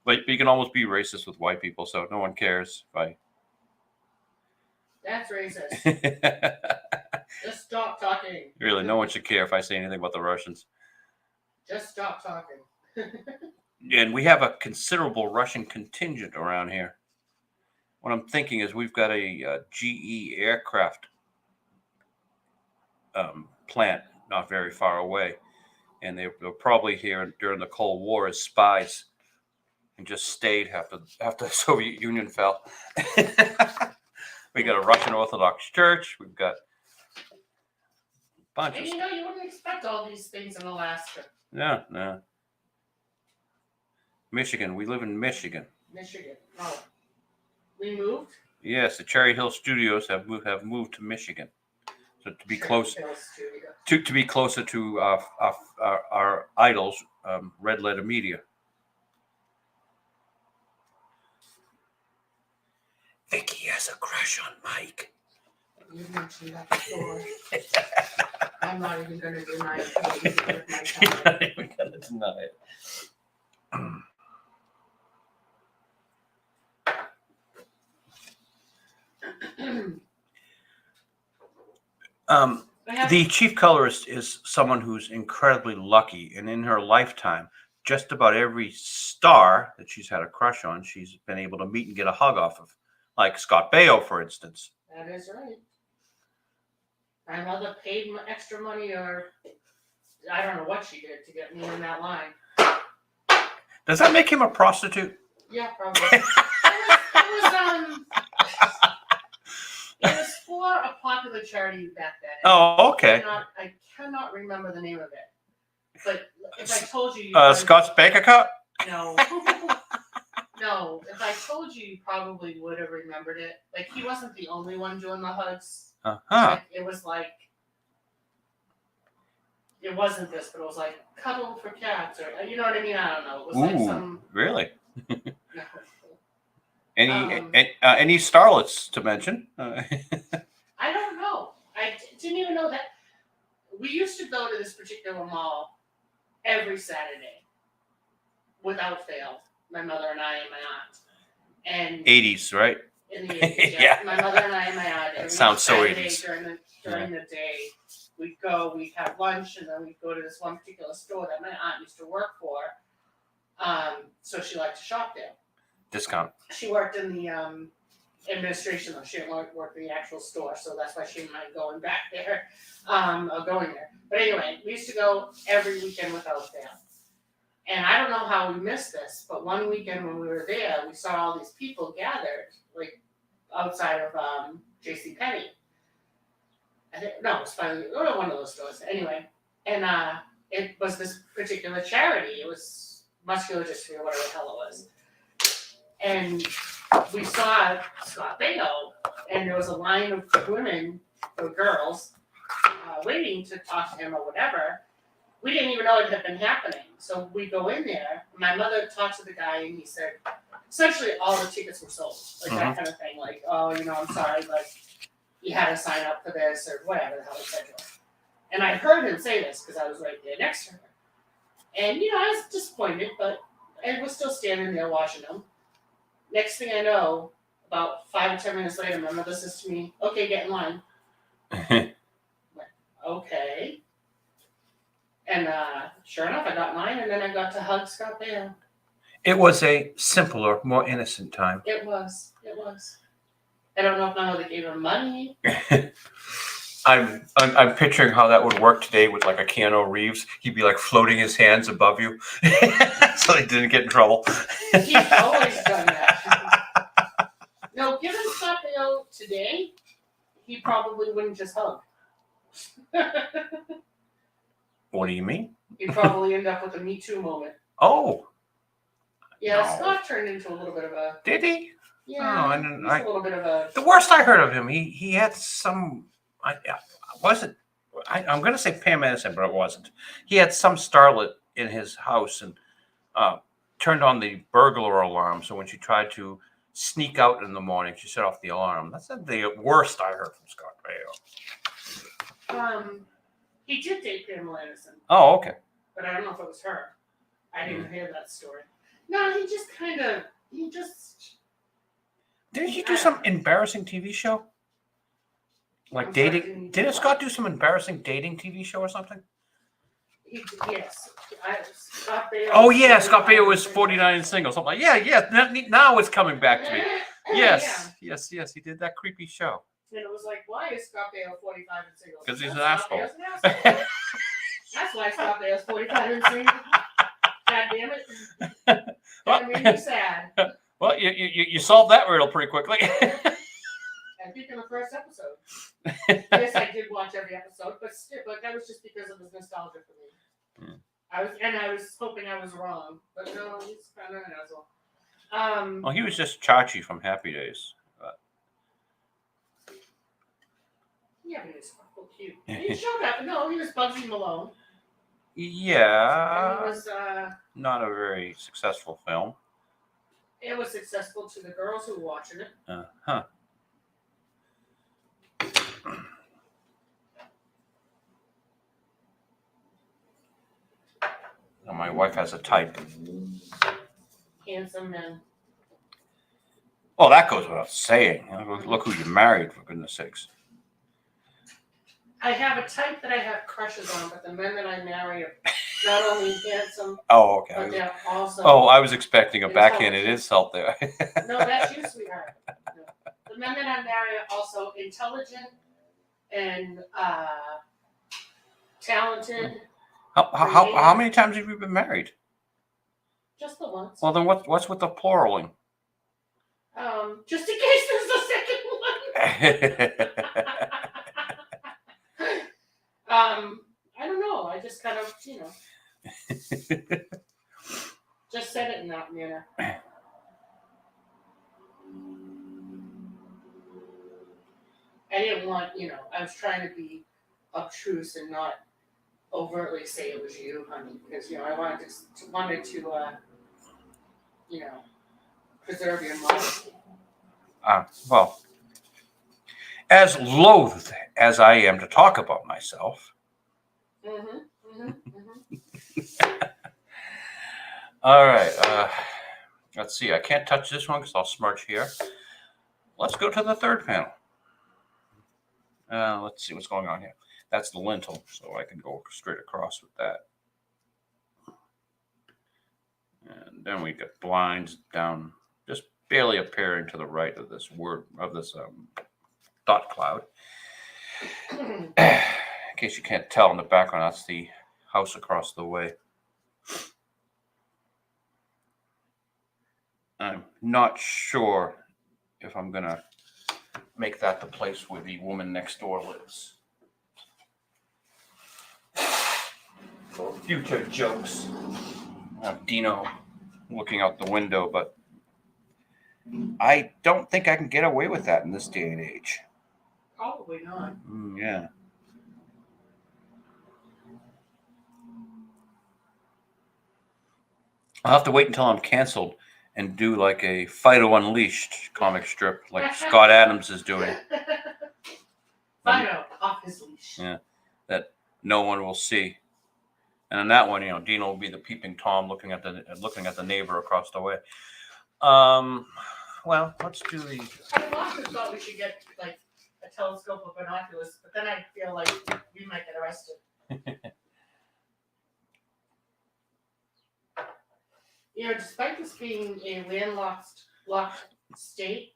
But you can almost be racist with white people, so no one cares. That's racist. Just stop talking. Really, no one should care if I say anything about the Russians. Just stop talking. And we have a considerable Russian contingent around here. What I'm thinking is we've got a GE aircraft plant not very far away, and they were probably here during the Cold War as spies, and just stayed after the Soviet Union fell. We got a Russian Orthodox Church. We've got a bunch And of you know, you wouldn't expect all these things in Alaska. no. Michigan. We live in Michigan. Michigan. Oh. We moved? Yes, the Cherry Hill Studios have moved to Michigan, so to be close to be closer to our idols, Red Letter Media. Vicky has a crush on Mike. You mentioned that before. I'm not even going to deny it. With my She's not even going to deny it. The chief colorist is someone who's incredibly lucky, and in her lifetime, just about every star that she's had a crush on, she's been able to meet and get a hug off of, like Scott Baio, for instance. That is right. My mother paid extra money, or I don't know what she did to get me in that line. Does that make him a prostitute? Yeah, probably. It was for a popular charity back then. Oh, okay. I cannot remember the name of it. But if I told you, Scott's Bank account? No. No. If I told you, you probably would have remembered it. Like, he wasn't the only one doing the hugs. Like, it was like, it wasn't this, but it was like cuddle for cats, or you know what I mean? I don't know. It was like some. Really? No. Any starlets to mention? I don't know. I didn't even know that. We used to go to this particular mall every Saturday, without fail. My mother and I and my aunt. And 80s, right? In the 80s, yeah. My mother and I and my aunt. That sounds so Saturday 80s. During the day, we'd go, we'd have lunch, and then we'd go to this one particular store that my aunt used to work for. So she liked to shop there. Discount. She worked in the administration, though. She didn't work in the actual store, so that's why she didn't mind going back there, or going there. But anyway, we used to go every weekend without fail. And I don't know how we missed this, but one weekend when we were there, we saw all these people gathered, like, outside of JCPenney. It was finally one of those stores. Anyway, and it was this particular charity. It was muscular dystrophy or whatever the hell it was. And we saw Scott Baio, and there was a line of women or girls waiting to talk to him or whatever. We didn't even know it had been happening. So we go in there. My mother talked to the guy, and he said, essentially all the tickets were sold, like that kind of thing. Like, oh, I'm sorry, like you had to sign up for this or whatever the hell he said to her. And I heard him say this because I was right there next to her. And I was disappointed, but I was still standing there watching him. Next thing I know, about 5 or 10 minutes later, my mother says to me, "Okay, get in line." I'm like, okay. And sure enough, I got in line, and then I got to hug Scott Baio. It was a simpler, more innocent time. It was. I don't know if my mother gave her money. I'm picturing how that would work today with like a Keanu Reeves. He'd be like floating his hands above you, so he didn't get in trouble. He's always done that. No, given Scott Baio today, he probably wouldn't just hug. What do you mean? He'd probably end up with a Me Too moment. Oh. Yeah, No. Scott turned into a little bit of a. Did he? Yeah, Oh, a little bit of a. The worst I heard of him, he had some. I'm going to say Pam Edison, but it wasn't. He had some starlet in his house and turned on the burglar alarm. So when she tried to sneak out in the morning, she set off the alarm. That's the worst I heard from Scott Baio. He did date Pamela Anderson. Oh, okay. But I don't know if it was her. I didn't hear that story. No, he just. Didn't he do some embarrassing TV show? Like I'm dating. starting- Didn't Scott do some embarrassing dating TV show or something? Yes. Scott Baio Oh was yeah, Scott 49 Baio was 49 and single. Something like now it's coming back to me. Yes, yes, he did that creepy show. And it was like, why is Scott Baio 45 and single? 'Cause he's an Scott asshole. Baio's an asshole. That's why Scott Baio's 45 and single. God damn it. That made me sad. Well, you solved that riddle pretty quickly. I think in the first episode. Yes, I did watch every episode, but that was just because it was nostalgia for me. I was hoping I was wrong, but no, he's kind of an asshole. Well, he was just Chachi from Happy Days. Yeah, he was so cute. He showed up. No, he was Bugsy Malone. Yeah. And he was. Not a very successful film. It was successful to the girls who were watching it. Huh. Now, my wife has a type. Handsome men. Well, that goes without saying. Look who you married, for goodness sakes. I have a type that I have crushes on, but the men that I marry are not only handsome, Oh, but okay. they're also. Oh, I was expecting a backhanded insult there. No, that's you, sweetheart. No. The men that I marry are also intelligent and talented. How many times have you been married? Just the once. Well, then what's with the pluraling? Just in case there's a second one. I don't know. I just kind of, just said it in that manner. I didn't want, I was trying to be obtruse and not overtly say it was you, honey, because, I wanted to preserve your modesty. Well, as loath as I am to talk about myself. All right. Let's see. I can't touch this one because I'll smudge here. Let's go to the third panel. Let's see what's going on here. That's the lintel, so I can go straight across with that. And then we got blinds down, just barely appearing to the right of this dot cloud. In case you can't tell in the background, that's the house across the way. I'm not sure if I'm going to make that the place where the woman next door lives. Future jokes. I have Dino looking out the window, but I don't think I can get away with that in this day and age. Probably not. Yeah. I'll have to wait until I'm canceled and do like a Phydeaux Unleashed comic strip like Scott Adams is doing. Phydeaux off his leash. Yeah, that no one will see. And in that one, Dino will be the peeping Tom looking at the neighbor across the way. Well, let's do the. I also thought we should get like a telescope or binoculars, but then I feel like we might get arrested. Despite this being a landlocked state,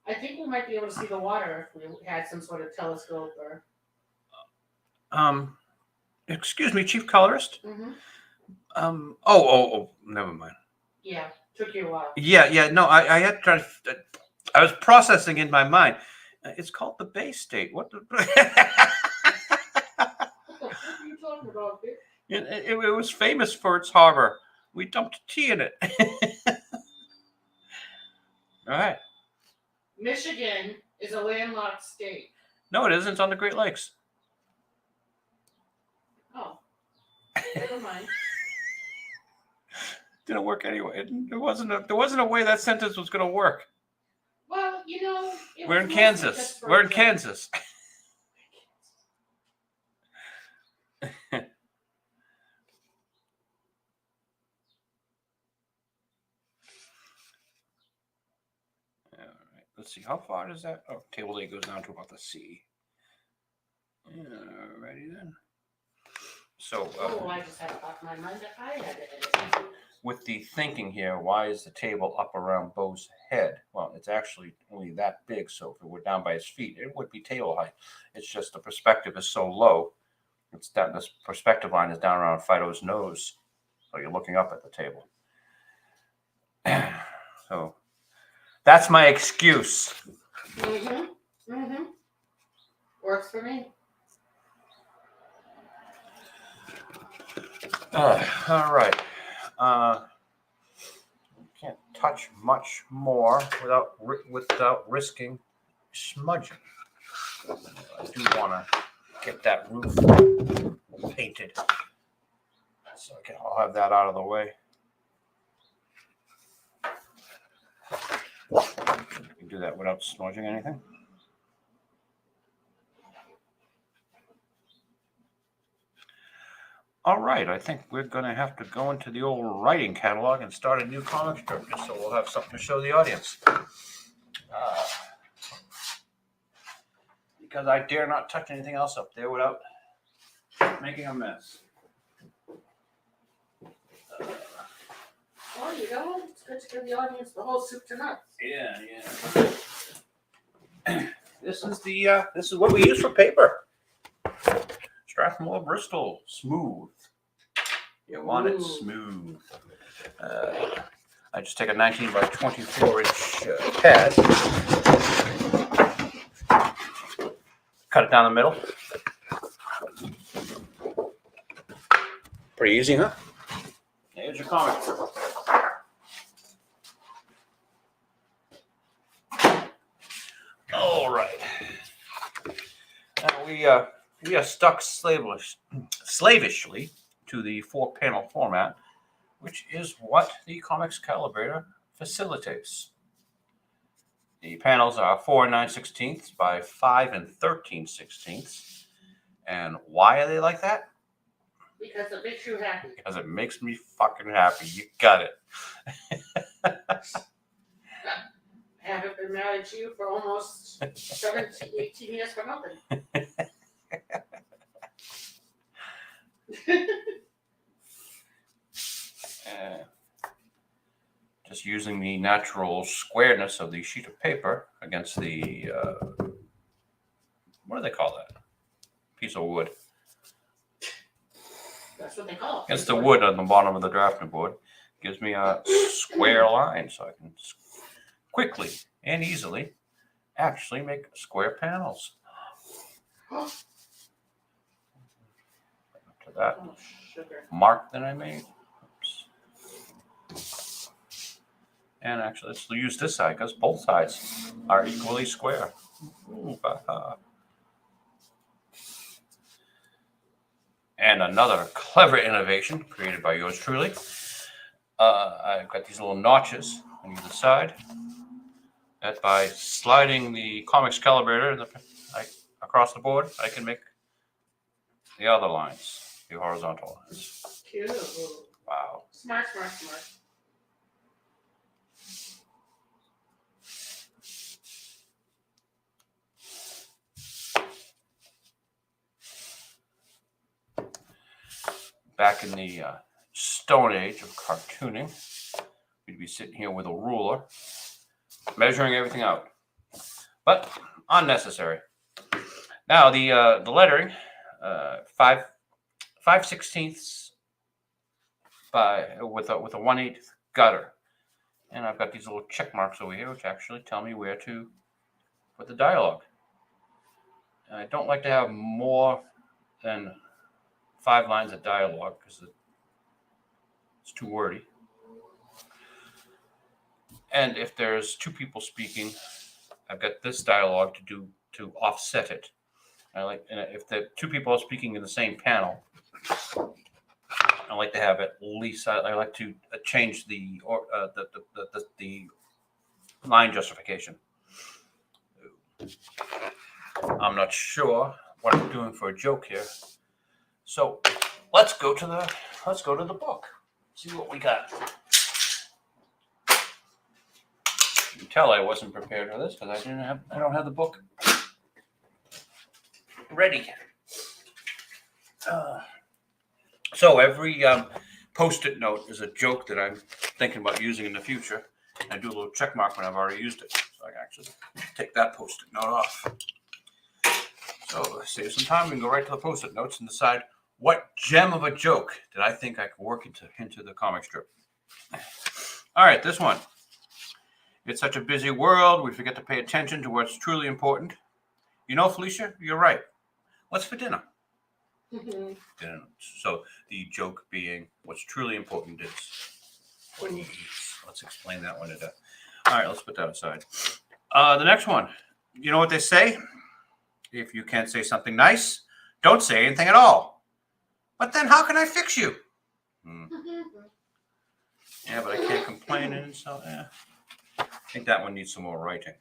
I think we might be able to see the water if we had some sort of telescope or. Excuse me, Chief Colorist. Mm-hmm. Oh, never mind. Yeah, took you a while. Yeah. No, I had tried. I was processing in my mind. It's called the Bay State. What the? What are you talking about, bitch? It was famous for its harbor. We dumped tea in it. All right. Michigan is a landlocked state. No, it isn't. It's on the Great Lakes. Oh, never mind. Didn't work anyway. There wasn't a way that sentence was going to work. Well, we're in Kansas. We're in Kansas. All right. Let's see. How far does that? Oh, table A goes down to about the C. Alrighty then. So, I just had thought in my mind that I had to edit. with the thinking here, why is the table up around Bo's head? Well, it's actually only that big, so if it were down by his feet, it would be table height. It's just the perspective is so low. It's that this perspective line is down around Phydeaux's nose, so you're looking up at the table. So that's my excuse. Works for me. All right. Can't touch much more without risking smudging. I do want to get that roof painted, so I'll have that out of the way. You can do that without smudging anything. All right, I think we're going to have to go into the old writing catalog and start a new comic strip, just so we'll have something to show the audience. Because I dare not touch anything else up there without making a mess. Well, you know, it's good to give the audience the whole soup to nuts. Yeah. This is what we use for paper. Strathmore Bristol, smooth. You want it smooth. I just take a 19 by 24 inch pad, cut it down the middle. Pretty easy, huh? Here's your comic. All right. Now we are stuck slavishly to the 4-panel format, which is what the Comics Calibrator facilitates. The panels are 4 9/16 by 5 13/16. And why are they like that? Because it makes you happy. Because it makes me fucking happy. You got it. I haven't been married to you for almost 17, 18 years for nothing. Just using the natural squareness of the sheet of paper against the, what do they call that? Piece of wood. That's what they call it. Against the wood on the bottom of the drafting board. Gives me a square line so I can quickly and easily actually make square panels. To that mark that I made. Oops. And actually, let's use this side because both sides are equally square. Ooh, and another clever innovation created by yours truly. I've got these little notches on either side. That by sliding the Comics Calibrator across the board, I can make the other lines, the horizontal lines. Cute. Wow. Smart. Back in the Stone Age of cartooning, we'd be sitting here with a ruler, measuring everything out, but unnecessary. Now the lettering, 5/16 by with a 1/8 gutter, and I've got these little check marks over here, which actually tell me where to put the dialogue. And I don't like to have more than 5 lines of dialogue because it's too wordy. And if there's 2 people speaking, I've got this dialogue to offset it. And if the 2 people are speaking in the same panel, I like to have at least I like to change the line justification. I'm not sure what I'm doing for a joke here. So let's go to the book. See what we got. You can tell I wasn't prepared for this because I don't have the book ready. So every Post-it note is a joke that I'm thinking about using in the future. I do a little check mark when I've already used it. So I can actually take that Post-it note off. So save some time. We can go right to the Post-it notes and decide what gem of a joke did I think I could work into the comic strip. All right, this one. It's such a busy world, we forget to pay attention to what's truly important. You know, Felicia, you're right. What's for dinner? Dinner. So the joke being, what's truly important is what he eats. Let's explain that one today. All right, let's put that aside. The next one. You know what they say? If you can't say something nice, don't say anything at all. But then how can I fix you? Yeah, but I can't complain, and so yeah. I think that one needs some more writing.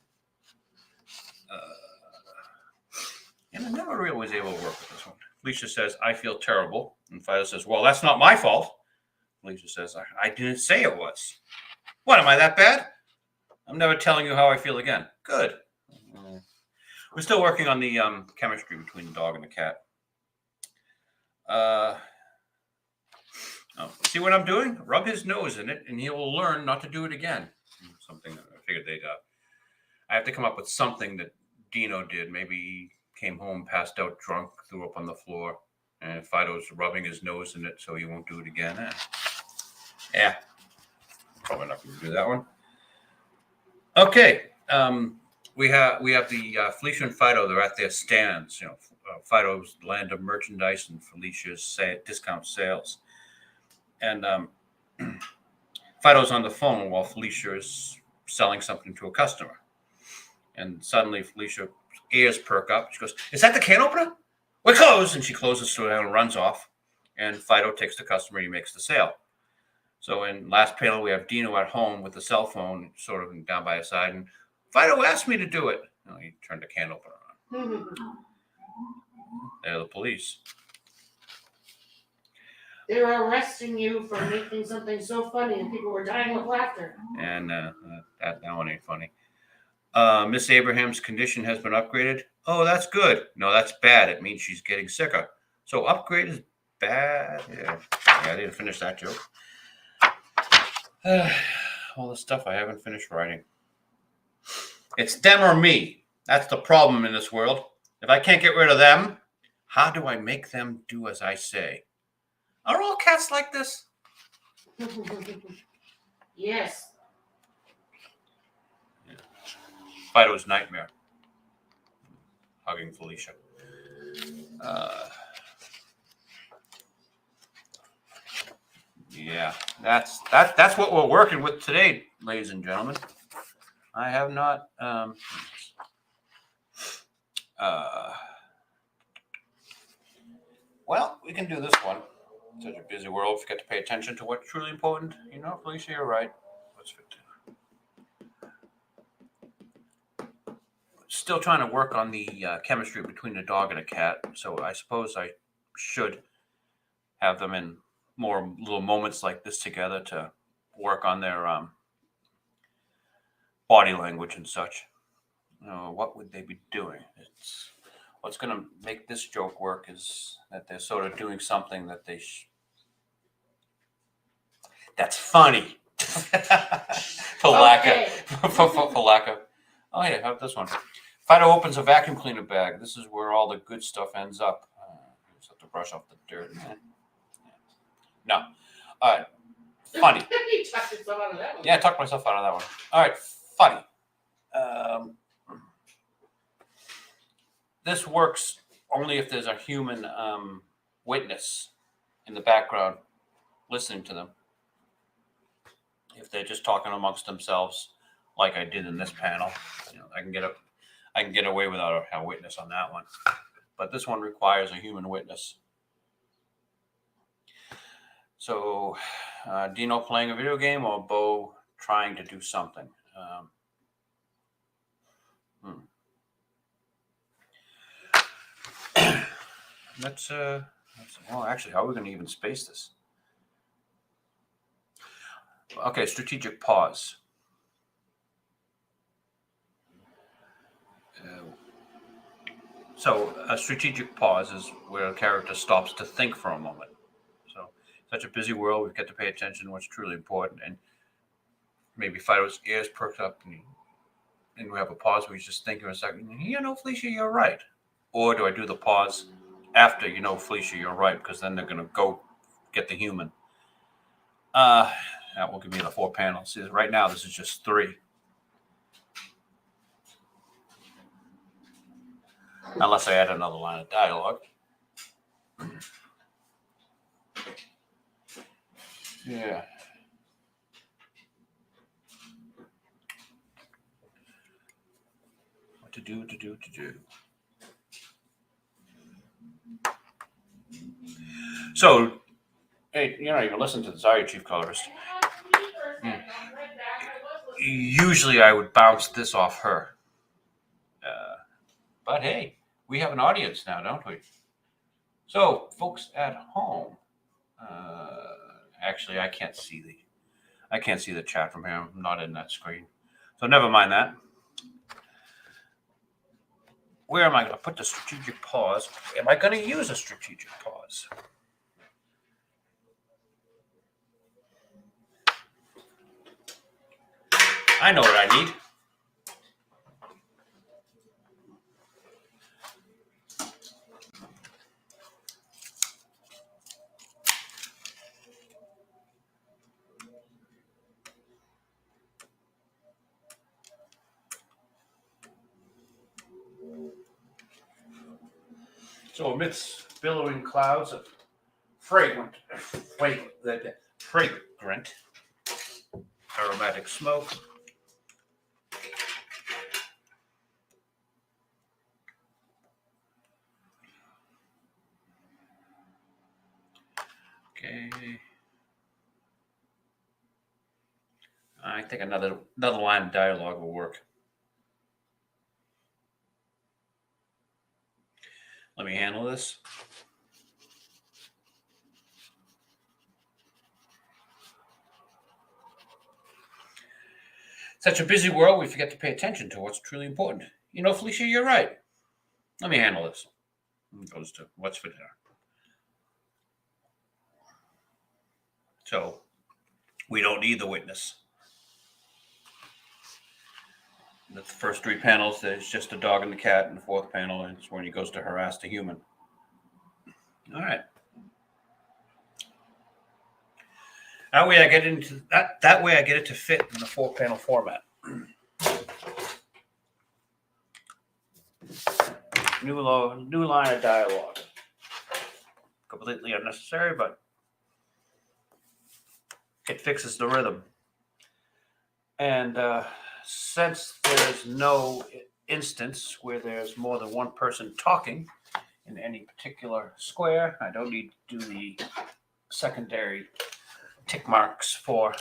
And I never really was able to work with this one. Felicia says, I feel terrible. And Phydeaux says, well, that's not my fault. Felicia says, I didn't say it was. What, am I that bad? I'm never telling you how I feel again. Good. We're still working on the chemistry between the dog and the cat. See what I'm doing? Rub his nose in it, and he will learn not to do it again. Something that I figured I have to come up with something that Dino did. Maybe he came home, passed out drunk, threw up on the floor, and Phydeaux's rubbing his nose in it so he won't do it again. Yeah, probably not going to do that one. Okay, we have the Felicia and Phydeaux. They're at their stands. You know, Phydeaux's Land of Merchandise and Felicia's discount sales. And Phydeaux's on the phone while Felicia is selling something to a customer. And suddenly Felicia's ears perk up. She goes, is that the can opener? We're closed. And she closes to it and runs off. And Phydeaux takes the customer. He makes the sale. So in last panel, we have Dino at home with the cell phone sort of down by his side. And Phydeaux asked me to do it. No, he turned the can opener on. They're the police. They were arresting you for making something so funny and people were dying with laughter. And that one ain't funny. Miss Abraham's condition has been upgraded. Oh, that's good. No, that's bad. It means she's getting sicker. So upgrade is bad. Yeah, I didn't finish that joke. All the stuff I haven't finished writing. It's them or me. That's the problem in this world. If I can't get rid of them, how do I make them do as I say? Are all cats like this? Yes. Yeah. Phydeaux's nightmare. Hugging Felicia. Yeah, that's what we're working with today, ladies and gentlemen. I have not. Well, we can do this one. Such a busy world. Forget to pay attention to what's truly important. You know, Felicia, you're right. What's for dinner? Still trying to work on the chemistry between a dog and a cat. So I suppose I should have them in more little moments like this together to work on their body language and such. What would they be doing? What's going to make this joke work is that they're sort of doing something that that's funny. For lack of. Oh, yeah, have this one. Phydeaux opens a vacuum cleaner bag. This is where all the good stuff ends up. Just have to brush off the dirt. No. All right. Funny. You talked yourself out of that one. Yeah, I talked myself out of that one. All right. Funny. This works only if there's a human witness in the background listening to them. If they're just talking amongst themselves, like I did in this panel, I can get away without a witness on that one. But this one requires a human witness. So, Dino playing a video game or Bo trying to do something. Well, actually, how are we going to even space this? Okay, strategic pause. So a strategic pause is where a character stops to think for a moment. So such a busy world, we've got to pay attention to what's truly important. And maybe Phydeaux's ears perked up and we have a pause where he's just thinking for a second, Felicia, you're right. Or do I do the pause after, Felicia, you're right, because then they're going to go get the human. That will give me the 4 panels. See, right now, this is just 3. Unless I add another line of dialogue. Yeah. What to do. So, hey, you listen to this, are you, Chief Colorist? Usually I would bounce this off her. But hey, we have an audience now, don't we? So, folks at home, actually, I can't see the chat from here. I'm not in that screen, so never mind that. Where am I going to put the strategic pause? Am I going to use a strategic pause? I know what I need. So amidst billowing clouds of fragrant aromatic smoke, okay, I think another line of dialogue will work. Let me handle this. Such a busy world, we forget to pay attention to what's truly important. Felicia, you're right. Let me handle this. It goes to what's for dinner. So we don't need the witness. The first 3 panels, there's just a dog and the cat, and the 4th panel is when he goes to harass the human. All right. That way I get into that. That way I get it to fit in the 4-panel format. New line of dialogue. Completely unnecessary, but it fixes the rhythm. And since there's no instance where there's more than one person talking in any particular square, I don't need to do the secondary tick marks for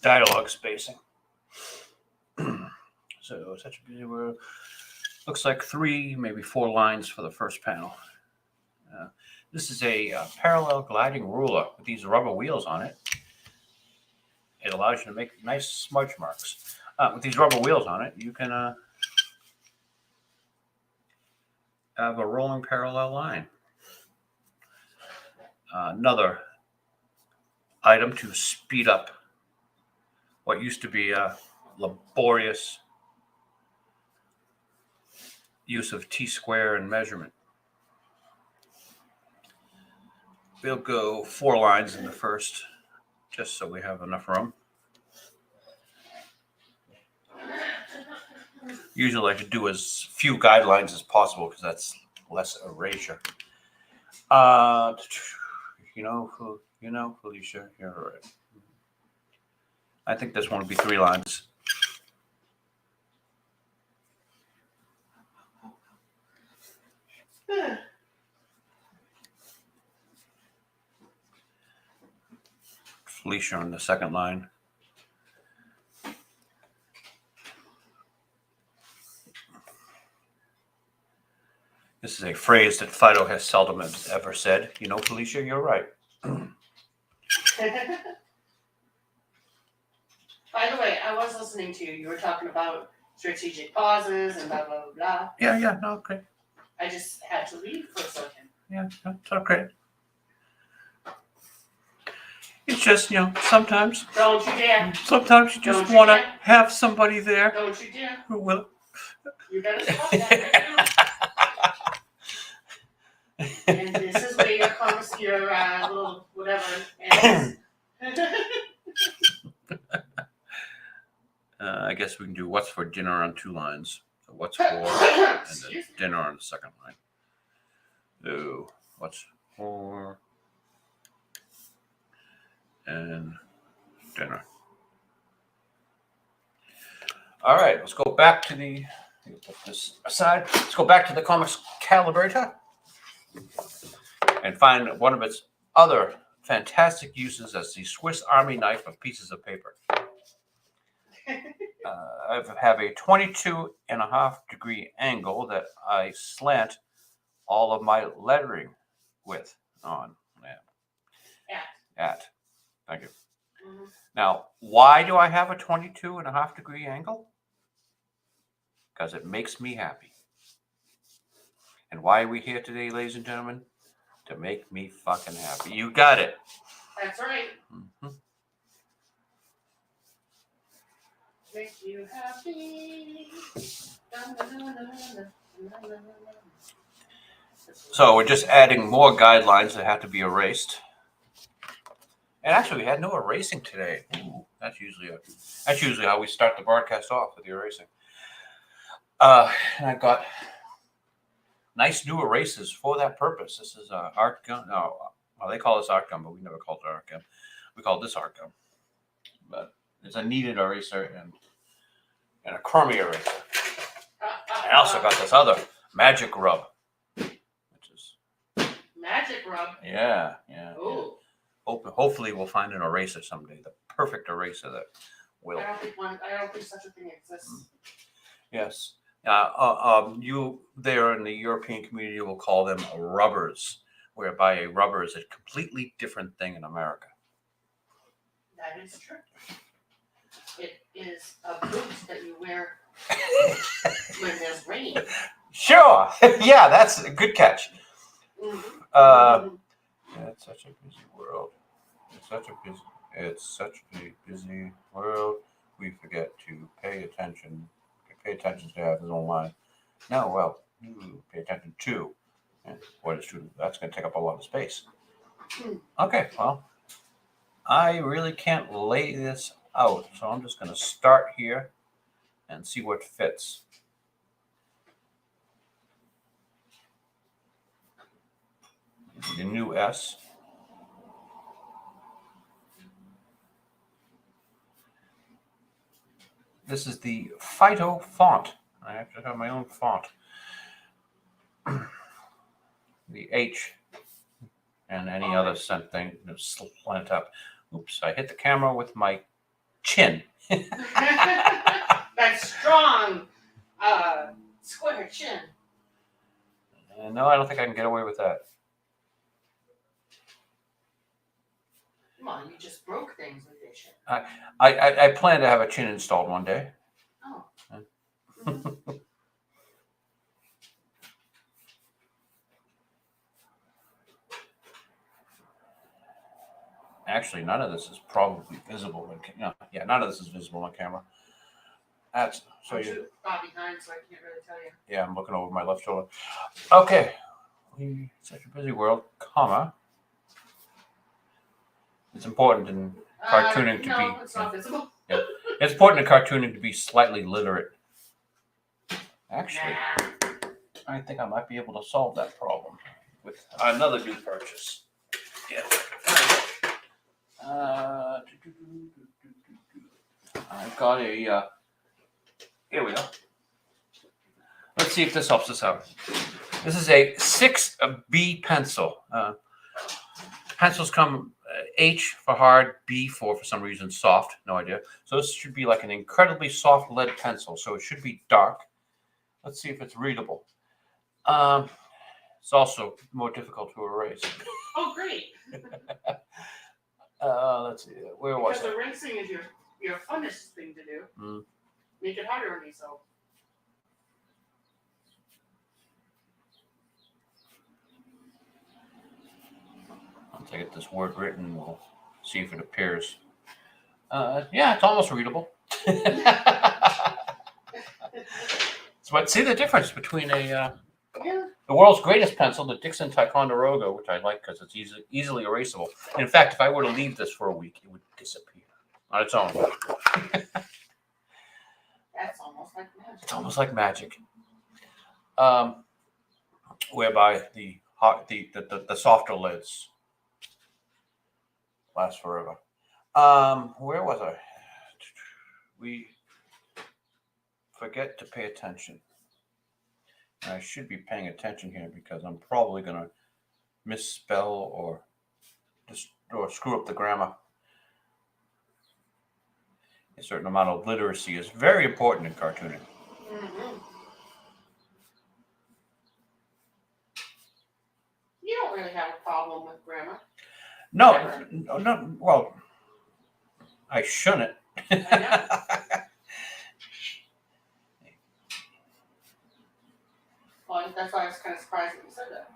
dialogue spacing. So such a busy world. Looks like 3, maybe 4 lines for the first panel. This is a parallel gliding ruler with these rubber wheels on it. It allows you to make nice smudge marks. With these rubber wheels on it, you can have a rolling parallel line. Another item to speed up what used to be a laborious use of T-square and measurement. We'll go 4 lines in the first, just so we have enough room. Usually I like to do as few guidelines as possible because that's less erasure. Felicia, you're right. I think this one would be 3 lines. Felicia on the second line. This is a phrase that Phydeaux has seldom ever said. Felicia, you're right. By the way, I was listening to you. You were talking about strategic pauses and blah, blah, blah, blah. Yeah, no, okay. I just had to leave for a second. Yeah, that's okay. It's just, sometimes Don't you dare. you just Don't you want to dare. have somebody there Don't you dare. who will. You better stop that right now. And this is where your little whatever ends. I guess we can do what's for dinner on 2 lines. So what's for, and then Excuse me. dinner on the second line. So what's for and dinner. All right, let's go back to the. Put this aside. Let's go back to the comics calibrator and find one of its other fantastic uses as the Swiss Army knife of pieces of paper. I have a 22.5-degree angle that I slant all of my lettering with on. At. Thank you. Mm-hmm. Now, why do I have a 22.5-degree angle? Because it makes me happy. And why are we here today, ladies and gentlemen? To make me fucking happy. You got it. That's right. Mm-hmm. Make you happy. So we're just adding more guidelines that have to be erased. And actually, we had no erasing today. Ooh, that's usually how we start the broadcast off, with the erasing. And I've got nice new erasers for that purpose. This is an art gun. No, well, they call this art gun, but we never called it art gun. We called this art gun. But it's a kneaded eraser and a chromie eraser. I also got this other magic rub, which is magic rub. Yeah. Ooh. Hopefully, we'll find an eraser someday. The perfect eraser that will. I don't think such a thing exists. Yes. You there in the European community will call them rubbers, whereby a rubber is a completely different thing in America. That is true. It is a boot that you wear when there's rain. Sure. Yeah, that's a good catch. Mm-hmm. It's such a busy world. It's such a busy world. We forget to pay attention. Pay attention to have his own line. No, well, you pay attention to. And what is true? That's going to take up a lot of space. Okay, well, I really can't lay this out, so I'm just going to start here and see what fits. The new S. This is the Phydeaux font. I have to have my own font. The H and any other thing slant up. Oops, I hit the camera with my chin. That strong, square chin. No, I don't think I can get away with that. Come on, you just broke things with your chin. I plan to have a chin installed one day. Oh. Actually, none of this is probably visible. None of this is visible on camera. That's so I'm too far behind, so I can't really tell you. Yeah, I'm looking over my left shoulder. Okay, such a busy world, comma. It's important in cartooning to be. It's not visible. Yeah. It's important in cartooning to be slightly literate. Actually, I think I might be able to solve that problem with another new purchase. Yeah. I've got a. Here we go. Let's see if this helps us out. This is a 6B pencil. Pencils come H for hard, B for some reason soft. No idea. So this should be like an incredibly soft lead pencil. So it should be dark. Let's see if it's readable. It's also more difficult to erase. Oh, great. Let's see. Where was Because it? erasing is your funnest thing to do. make it harder on yourself. Once I get this word written, we'll see if it appears. Yeah, it's almost readable. But see the difference between Yeah. the world's greatest pencil, the Dixon Ticonderoga, which I like because it's easily erasable. And in fact, if I were to leave this for a week, it would disappear on its own. That's almost like magic. It's almost like magic. Whereby the softer lids last forever. Where was I? We forget to pay attention. And I should be paying attention here because I'm probably going to misspell or screw up the grammar. A certain amount of literacy is very important in cartooning. Mm-hmm. You don't really have a problem with grammar. No. Well, I shouldn't. I know. Well, that's why I was kind of surprised that you said that.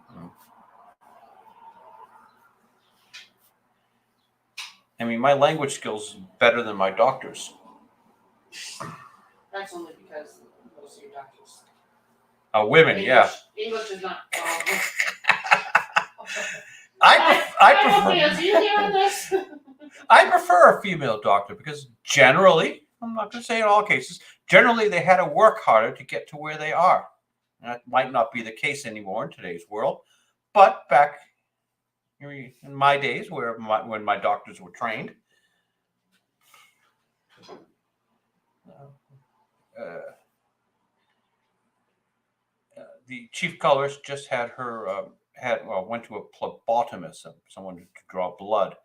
I mean, my language skills better than my doctor's. That's only because most of your doctors. Women, yeah. English is not. I Do you hear this? I prefer a female doctor because generally, I'm not going to say in all cases, generally they had to work harder to get to where they are. That might not be the case anymore in today's world, but back in my days, when my doctors were trained, the chief colorist just had her went to a phlebotomist, someone to draw blood,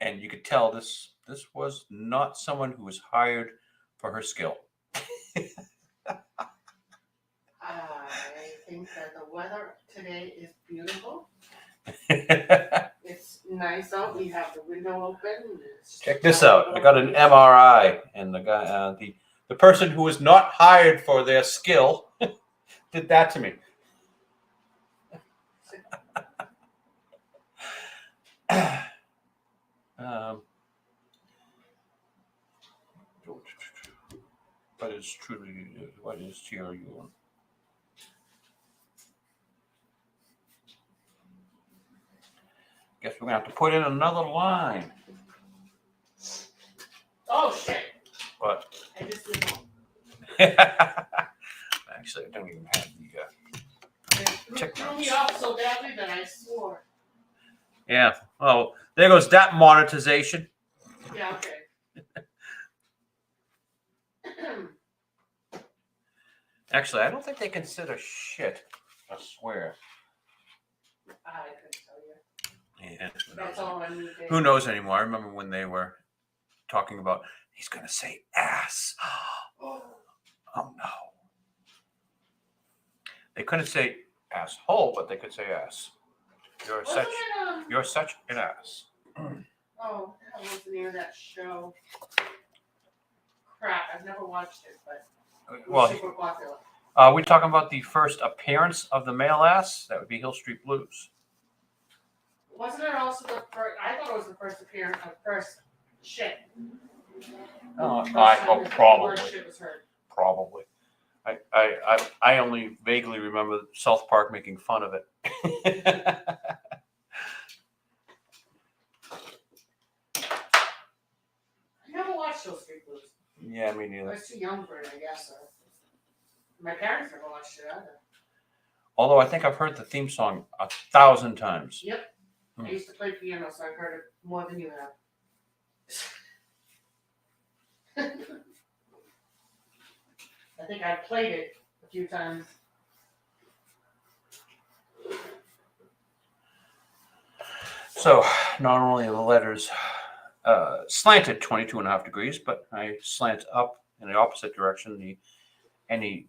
and you could tell this was not someone who was hired for her skill. I think that the weather today is beautiful. It's nice out. We have the window open. Check this out. I got an MRI, and the guy, the person who was not hired for their skill, did that to me. What is TRU? Guess we're gonna have to put in another line. Oh shit! What? I just did one. Actually, I don't even have the. It threw me off so badly that I swore. Yeah. Oh, there goes that monetization. Yeah. Okay. Actually, I don't think they consider shit a swear. I couldn't tell you. Yeah. That's all I knew. Who knows anymore? I remember when they were talking about he's going to say ass. Oh no. They couldn't say asshole, but they could say ass. You're such an ass. Oh, I was near that show. Crap, I've never watched it, but it was super popular. We're talking about the first appearance of the male ass. That would be Hill Street Blues. Wasn't it also the first? I thought it was the first appearance of first shit. Oh, Probably. Shit was heard. Probably. I only vaguely remember South Park making fun of it. I never watched those Street Blues. Yeah, me neither. I was too young for it, I guess. My parents never watched it either. Although I think I've heard the theme song 1,000 times. Yep. I used to play piano, so I've heard it more than you have. I think I played it a few times. So not only are the letters slanted 22.5 degrees, but I slant up in the opposite direction. The E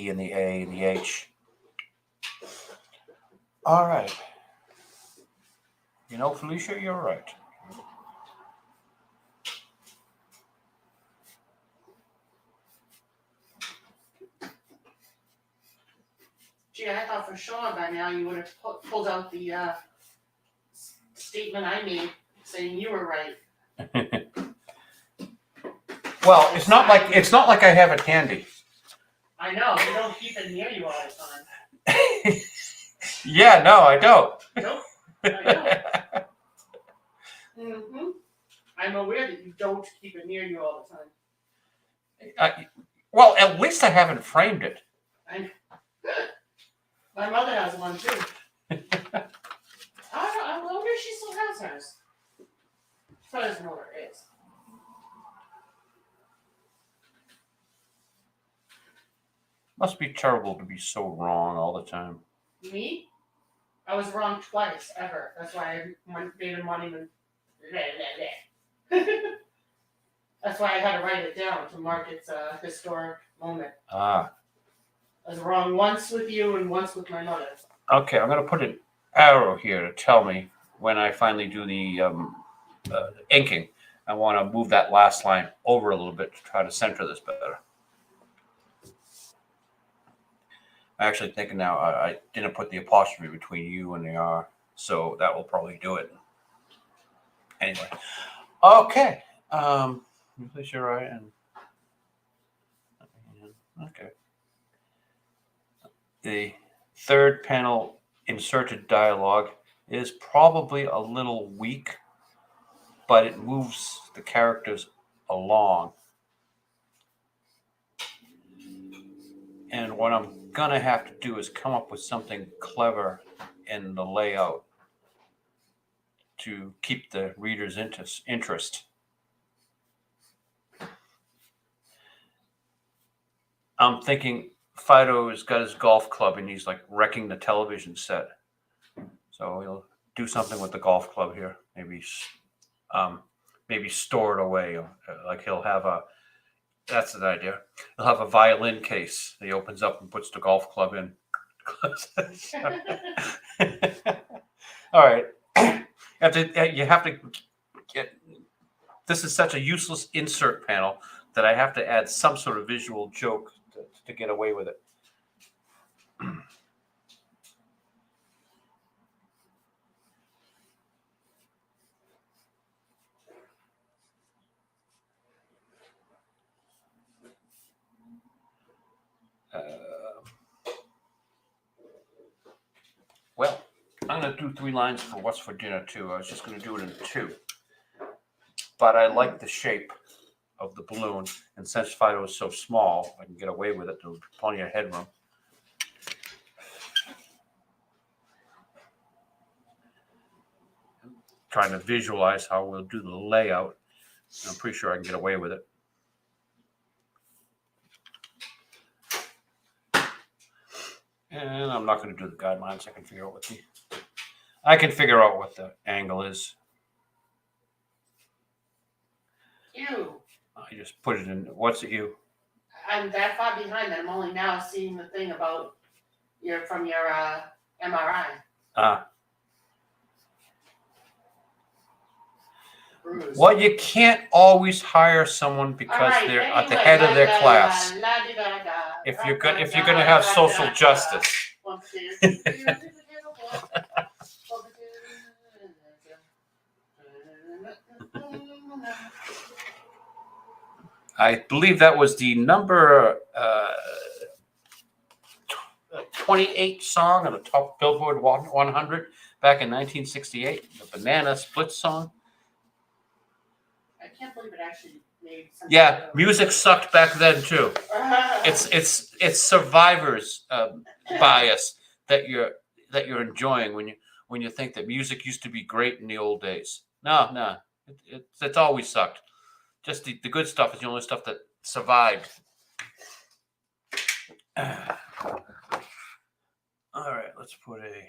and the A and the H. All right. You know, Felicia, you're right. Gee, I thought for sure by now you would have pulled out the statement I made saying you were right. Well, it's not like I have it handy. I know, you don't keep it near you all the time. Yeah, no, I don't. Nope, I don't. I'm aware that you don't keep it near you all the time. Well, at least I haven't framed it. My mother has one too. I wonder if she still has hers. So I doesn't know where it is. Must be terrible to be so wrong all the time. Me? I was wrong twice, ever. That's why I made a monument. That's why I had to write it down to mark its historic moment. Ah. I was wrong once with you and once with my mother. Okay, I'm going to put an arrow here to tell me when I finally do the inking. I want to move that last line over a little bit to try to center this better. I'm actually thinking now I didn't put the apostrophe between you and the R, so that will probably do it. Anyway, okay. Place your right and okay. The third panel inserted dialogue is probably a little weak, but it moves the characters along. And what I'm going to have to do is come up with something clever in the layout to keep the reader's interest. I'm thinking Phydeaux has got his golf club and he's like wrecking the television set. So he'll do something with the golf club here. Maybe store it away. Like he'll have that's an idea. He'll have a violin case that he opens up and puts the golf club in. All right. You have to get, this is such a useless insert panel that I have to add some sort of visual joke to get away with it. Well, I'm going to do 3 lines for What's for Dinner, too. I was just going to do it in 2. But I like the shape of the balloon. And since Phydeaux is so small, I can get away with it. There'll be plenty of headroom. I'm trying to visualize how we'll do the layout. I'm pretty sure I can get away with it. And I'm not going to do the guidelines. I can figure out what the angle is. Ew. I just put it in. What's it you? I'm that far behind that I'm only now seeing the thing about your MRI. Bruce. Well, you can't always hire someone because they're at the head of their class. If you're going to have social justice. I believe that was the number 28 song on the top Billboard 100 back in 1968, the Banana Split song. I can't believe it actually made sense. Yeah, music sucked back then too. It's survivor's bias that you're enjoying when you think that music used to be great in the old days. No, it's always sucked. Just the good stuff is the only stuff that survived. All right, let's put a.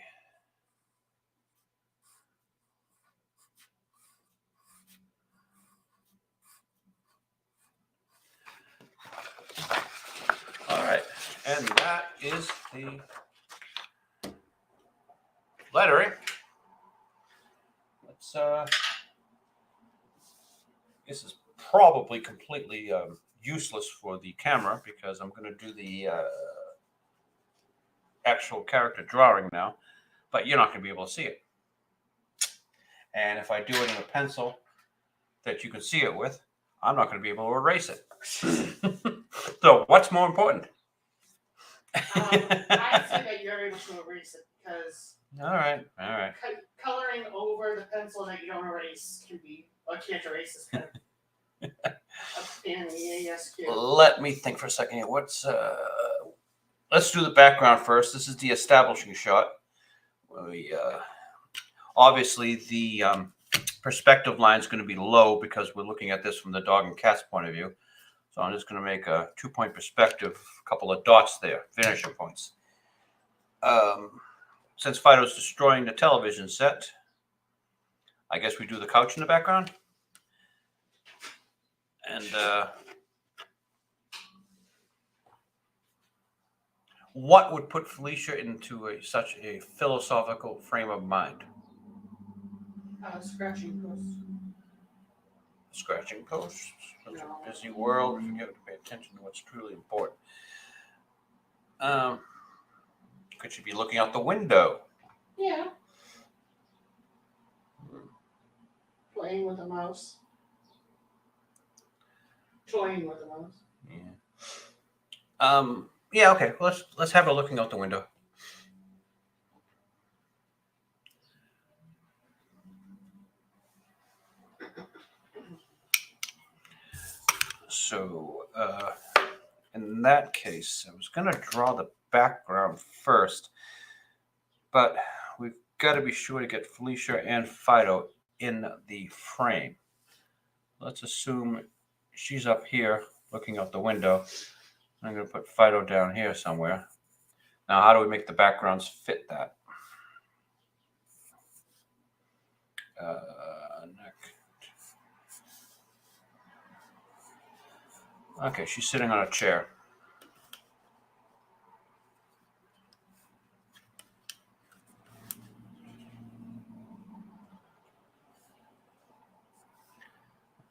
All right, and that is the lettering. Let's. This is probably completely useless for the camera because I'm going to do the actual character drawing now, but you're not going to be able to see it. And if I do it in a pencil that you can see it with, I'm not going to be able to erase it. So what's more important? I'd say that you're able to erase it because All right. coloring over the pencil that you don't erase can be, or can't erase is kind of a pain in the ass. Let me think for a second here. Let's do the background first. This is the establishing shot. Obviously, the perspective line is going to be low because we're looking at this from the dog and cat's point of view. So I'm just going to make a 2-point perspective, a couple of dots there, finishing points. Since Phydeaux's destroying the television set, I guess we do the couch in the background. And what would put Felicia into such a philosophical frame of mind? Scratching post. Scratching posts. Such No. a busy world. We forget to pay attention to what's truly important. Could she be looking out the window? Yeah. Playing with a mouse. Toying with a mouse. Yeah. Yeah. Okay. Well, let's have her looking out the window. So, in that case, I was going to draw the background first, but we've got to be sure to get Felicia and Phydeaux in the frame. Let's assume she's up here looking out the window. I'm going to put Phydeaux down here somewhere. Now, how do we make the backgrounds fit that? Neck. Okay, she's sitting on a chair.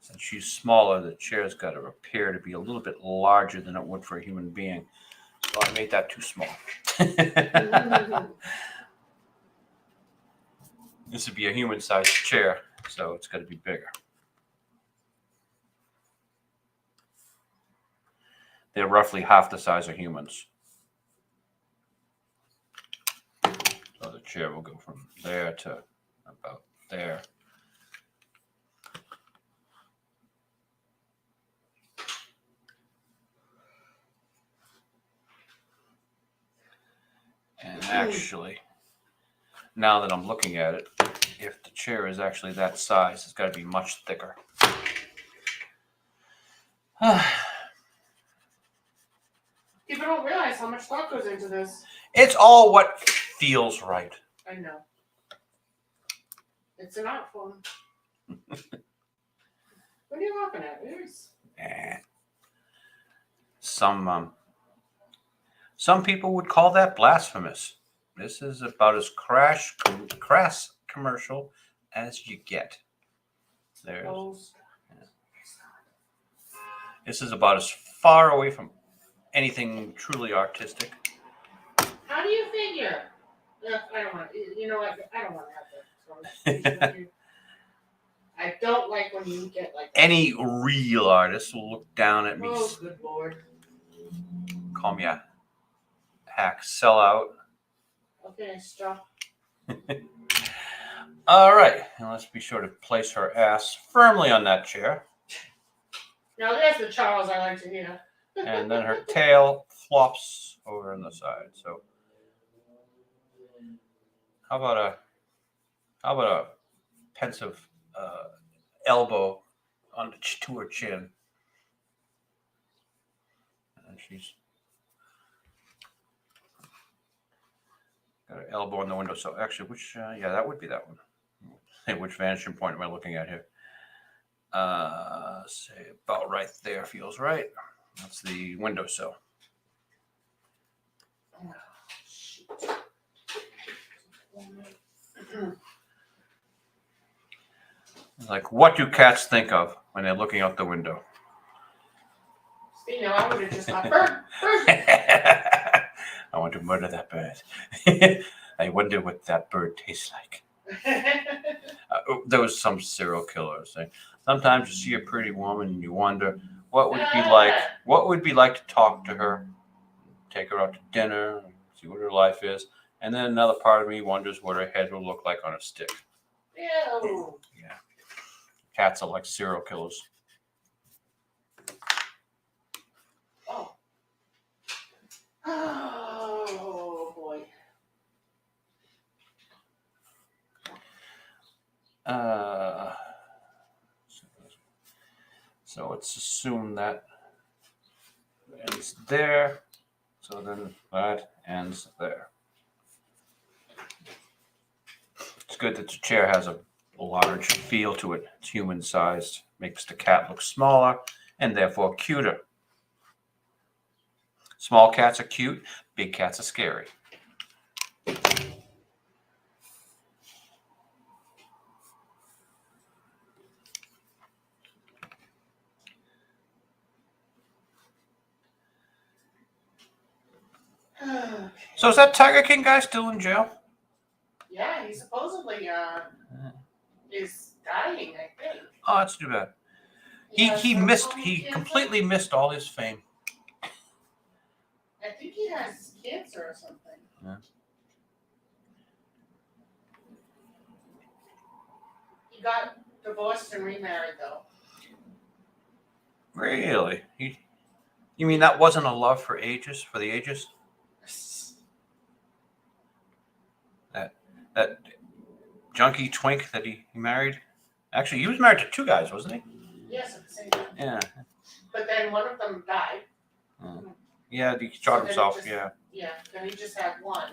Since she's smaller, the chair's got to appear to be a little bit larger than it would for a human being. So I made that too small. This would be a human-sized chair, so it's got to be bigger. They're roughly half the size of humans. So the chair will go from there to about there. And actually, now that I'm looking at it, if the chair is actually that size, it's got to be much thicker. People don't realize how much thought goes into this. It's all what feels right. I know. It's an art form. What are you laughing at? Some people would call that blasphemous. This is about as crass commercial as you get. This is about as far away from anything truly artistic. How do you figure? I don't want. You know what? I don't want to have that. I don't like when you get like that. Any real artist will look down at me. Oh, good Lord. Call me a hack sellout. Okay, stop. All right, and let's be sure to place her ass firmly on that chair. Now there's the Charles I like to hear. And then her tail flops over on the side. So how about a pensive elbow to her chin? And she's got her elbow on the window. So actually, yeah, that would be that one. Hey, which vanishing point am I looking at here? Say about right there feels right. That's the windowsill. Oh, shoot. Like, what do cats think of when they're looking out the window? You know, I would have just thought, bird. I want to murder that bird. I wonder what that bird tastes like. There was some serial killers. Sometimes you see a pretty woman and you wonder what would it be like. What would it be like to talk to her, take her out to dinner, see what her life is, and then another part of me wonders what her head will look like on a stick. Ew. Yeah, cats are like serial killers. Oh. Oh boy. So let's assume that ends there. So then that ends there. It's good that the chair has a large feel to it. It's human sized, makes the cat look smaller and therefore cuter. Small cats are cute, big cats are scary. So is that Tiger King guy still in jail? Yeah, he supposedly is dying, I think. Oh, that's too bad. He completely missed all his fame. I think he has cancer or something. Yeah. He got divorced and remarried though. Really? You mean that wasn't a love for the ages? That junkie twink that he married? Actually, he was married to two guys, wasn't he? Yes, at the same time. Yeah. But then one of them died. Yeah, he shot himself. Yeah, then he just had one.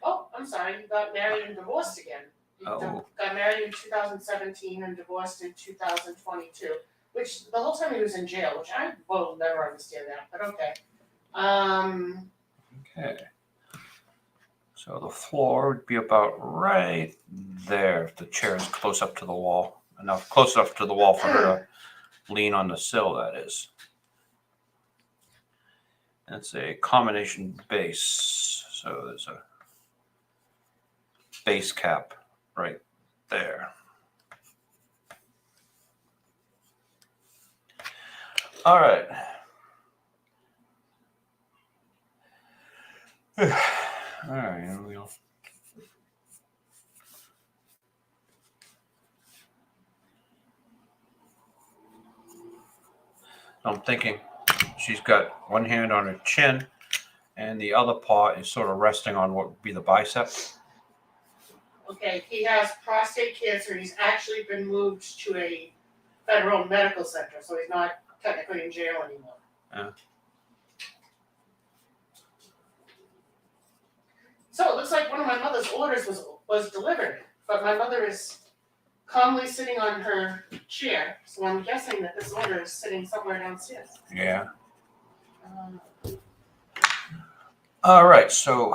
Oh, I'm sorry, he got married and divorced again. He got married in 2017 and divorced in 2022. Which the whole time he was in jail, which I will never understand that, but okay. Okay. So the floor would be about right there if the chair is close up to the wall. Close enough to the wall for her to lean on the sill, that is. That's a combination base. So there's a base cap right there. All right. All right. I'm thinking she's got one hand on her chin and the other paw is sort of resting on what would be the bicep. Okay, he has prostate cancer. He's actually been moved to a federal medical center, so he's not technically in jail anymore. So it looks like one of my mother's orders was delivered, but my mother is calmly sitting on her chair, so I'm guessing that this order is sitting somewhere downstairs. Yeah. All right, so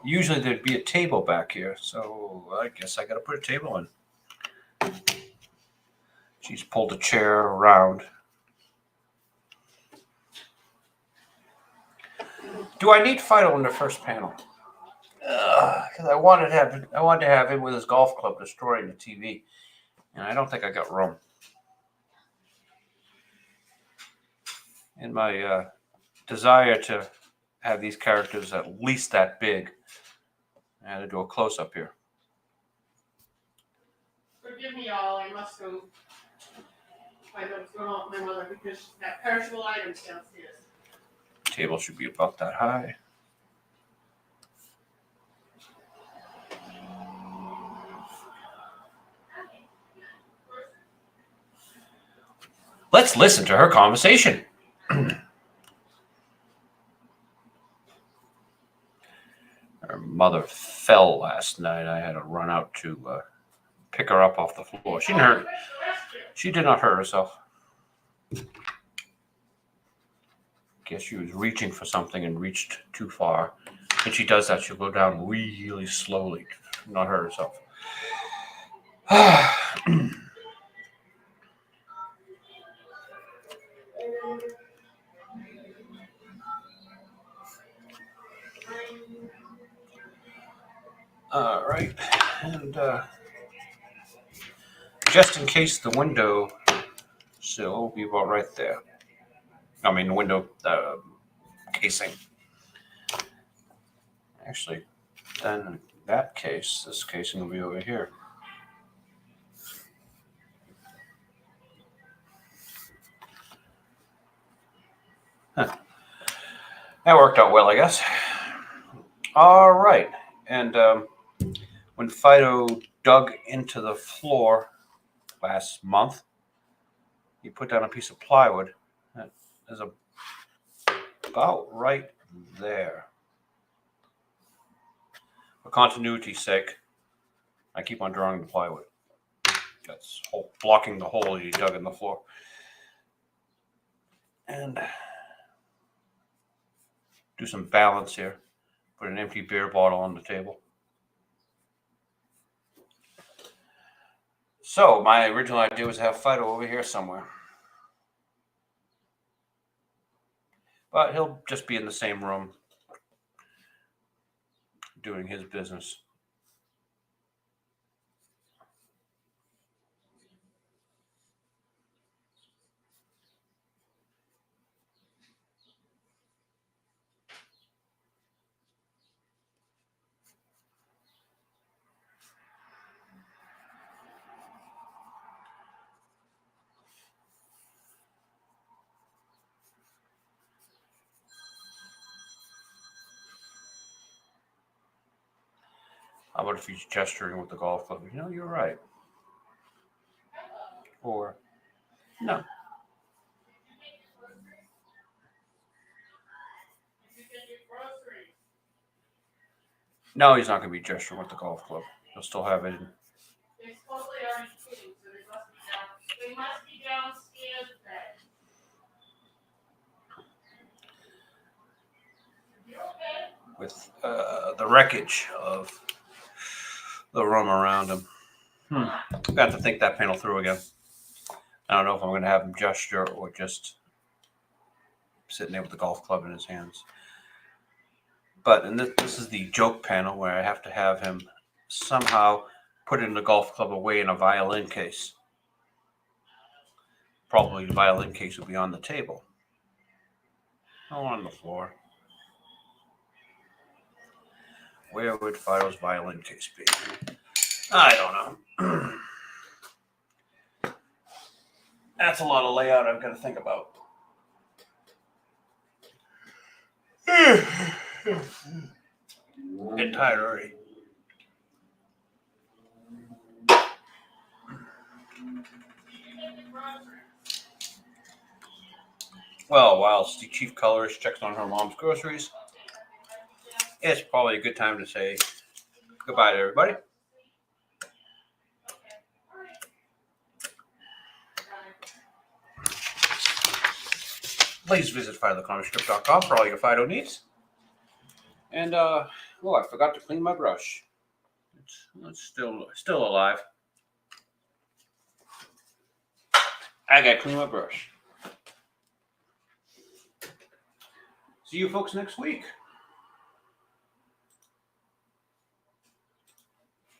usually there'd be a table back here, so I guess I got to put a table in. She's pulled the chair around. Do I need Phydeaux in the first panel? Because I wanted to have him with his golf club destroying the TV, and I don't think I got room. In my desire to have these characters at least that big, I had to do a close-up here. Forgive me, y'all. I must go find out what's going on with my mother because that perishable item's downstairs. Table should be about that high. Let's listen to her conversation. Her mother fell last night. I had to run out to pick her up off the floor. She did not hurt herself. Guess she was reaching for something and reached too far. When she does that, she'll go down really slowly, not hurt herself. All right, and just in case the window sill will be about right there. I mean, the window casing. Actually, then in that case, this casing will be over here. Huh. That worked out well, I guess. All right, and when Phydeaux dug into the floor last month, he put down a piece of plywood that is about right there. For continuity's sake, I keep on drawing the plywood. That's blocking the hole he dug in the floor. And do some balance here. Put an empty beer bottle on the table. So my original idea was to have Phydeaux over here somewhere. But he'll just be in the same room doing his business. How about if he's gesturing with the golf club? You know, you're right. Or, no. No, he's not going to be gesturing with the golf club. He'll still have it in. They supposedly already cleaned, so they must be downstairs then. You okay? With the wreckage of the room around him. I've got to think that panel through again. I don't know if I'm going to have him gesture or just sitting there with the golf club in his hands. But and this is the joke panel where I have to have him somehow put in the golf club away in a violin case. Probably the violin case will be on the table. No, on the floor. Where would Phydeaux's violin case be? I don't know. That's a lot of layout I've got to think about. Getting tired already. Well, whilst the chief colorist checks on her mom's groceries, it's probably a good time to say goodbye to everybody. Please visit PhydeauxComicStrip.com for all your Phydeaux needs. And I forgot to clean my brush. It's still alive. I gotta clean my brush. See you folks next week.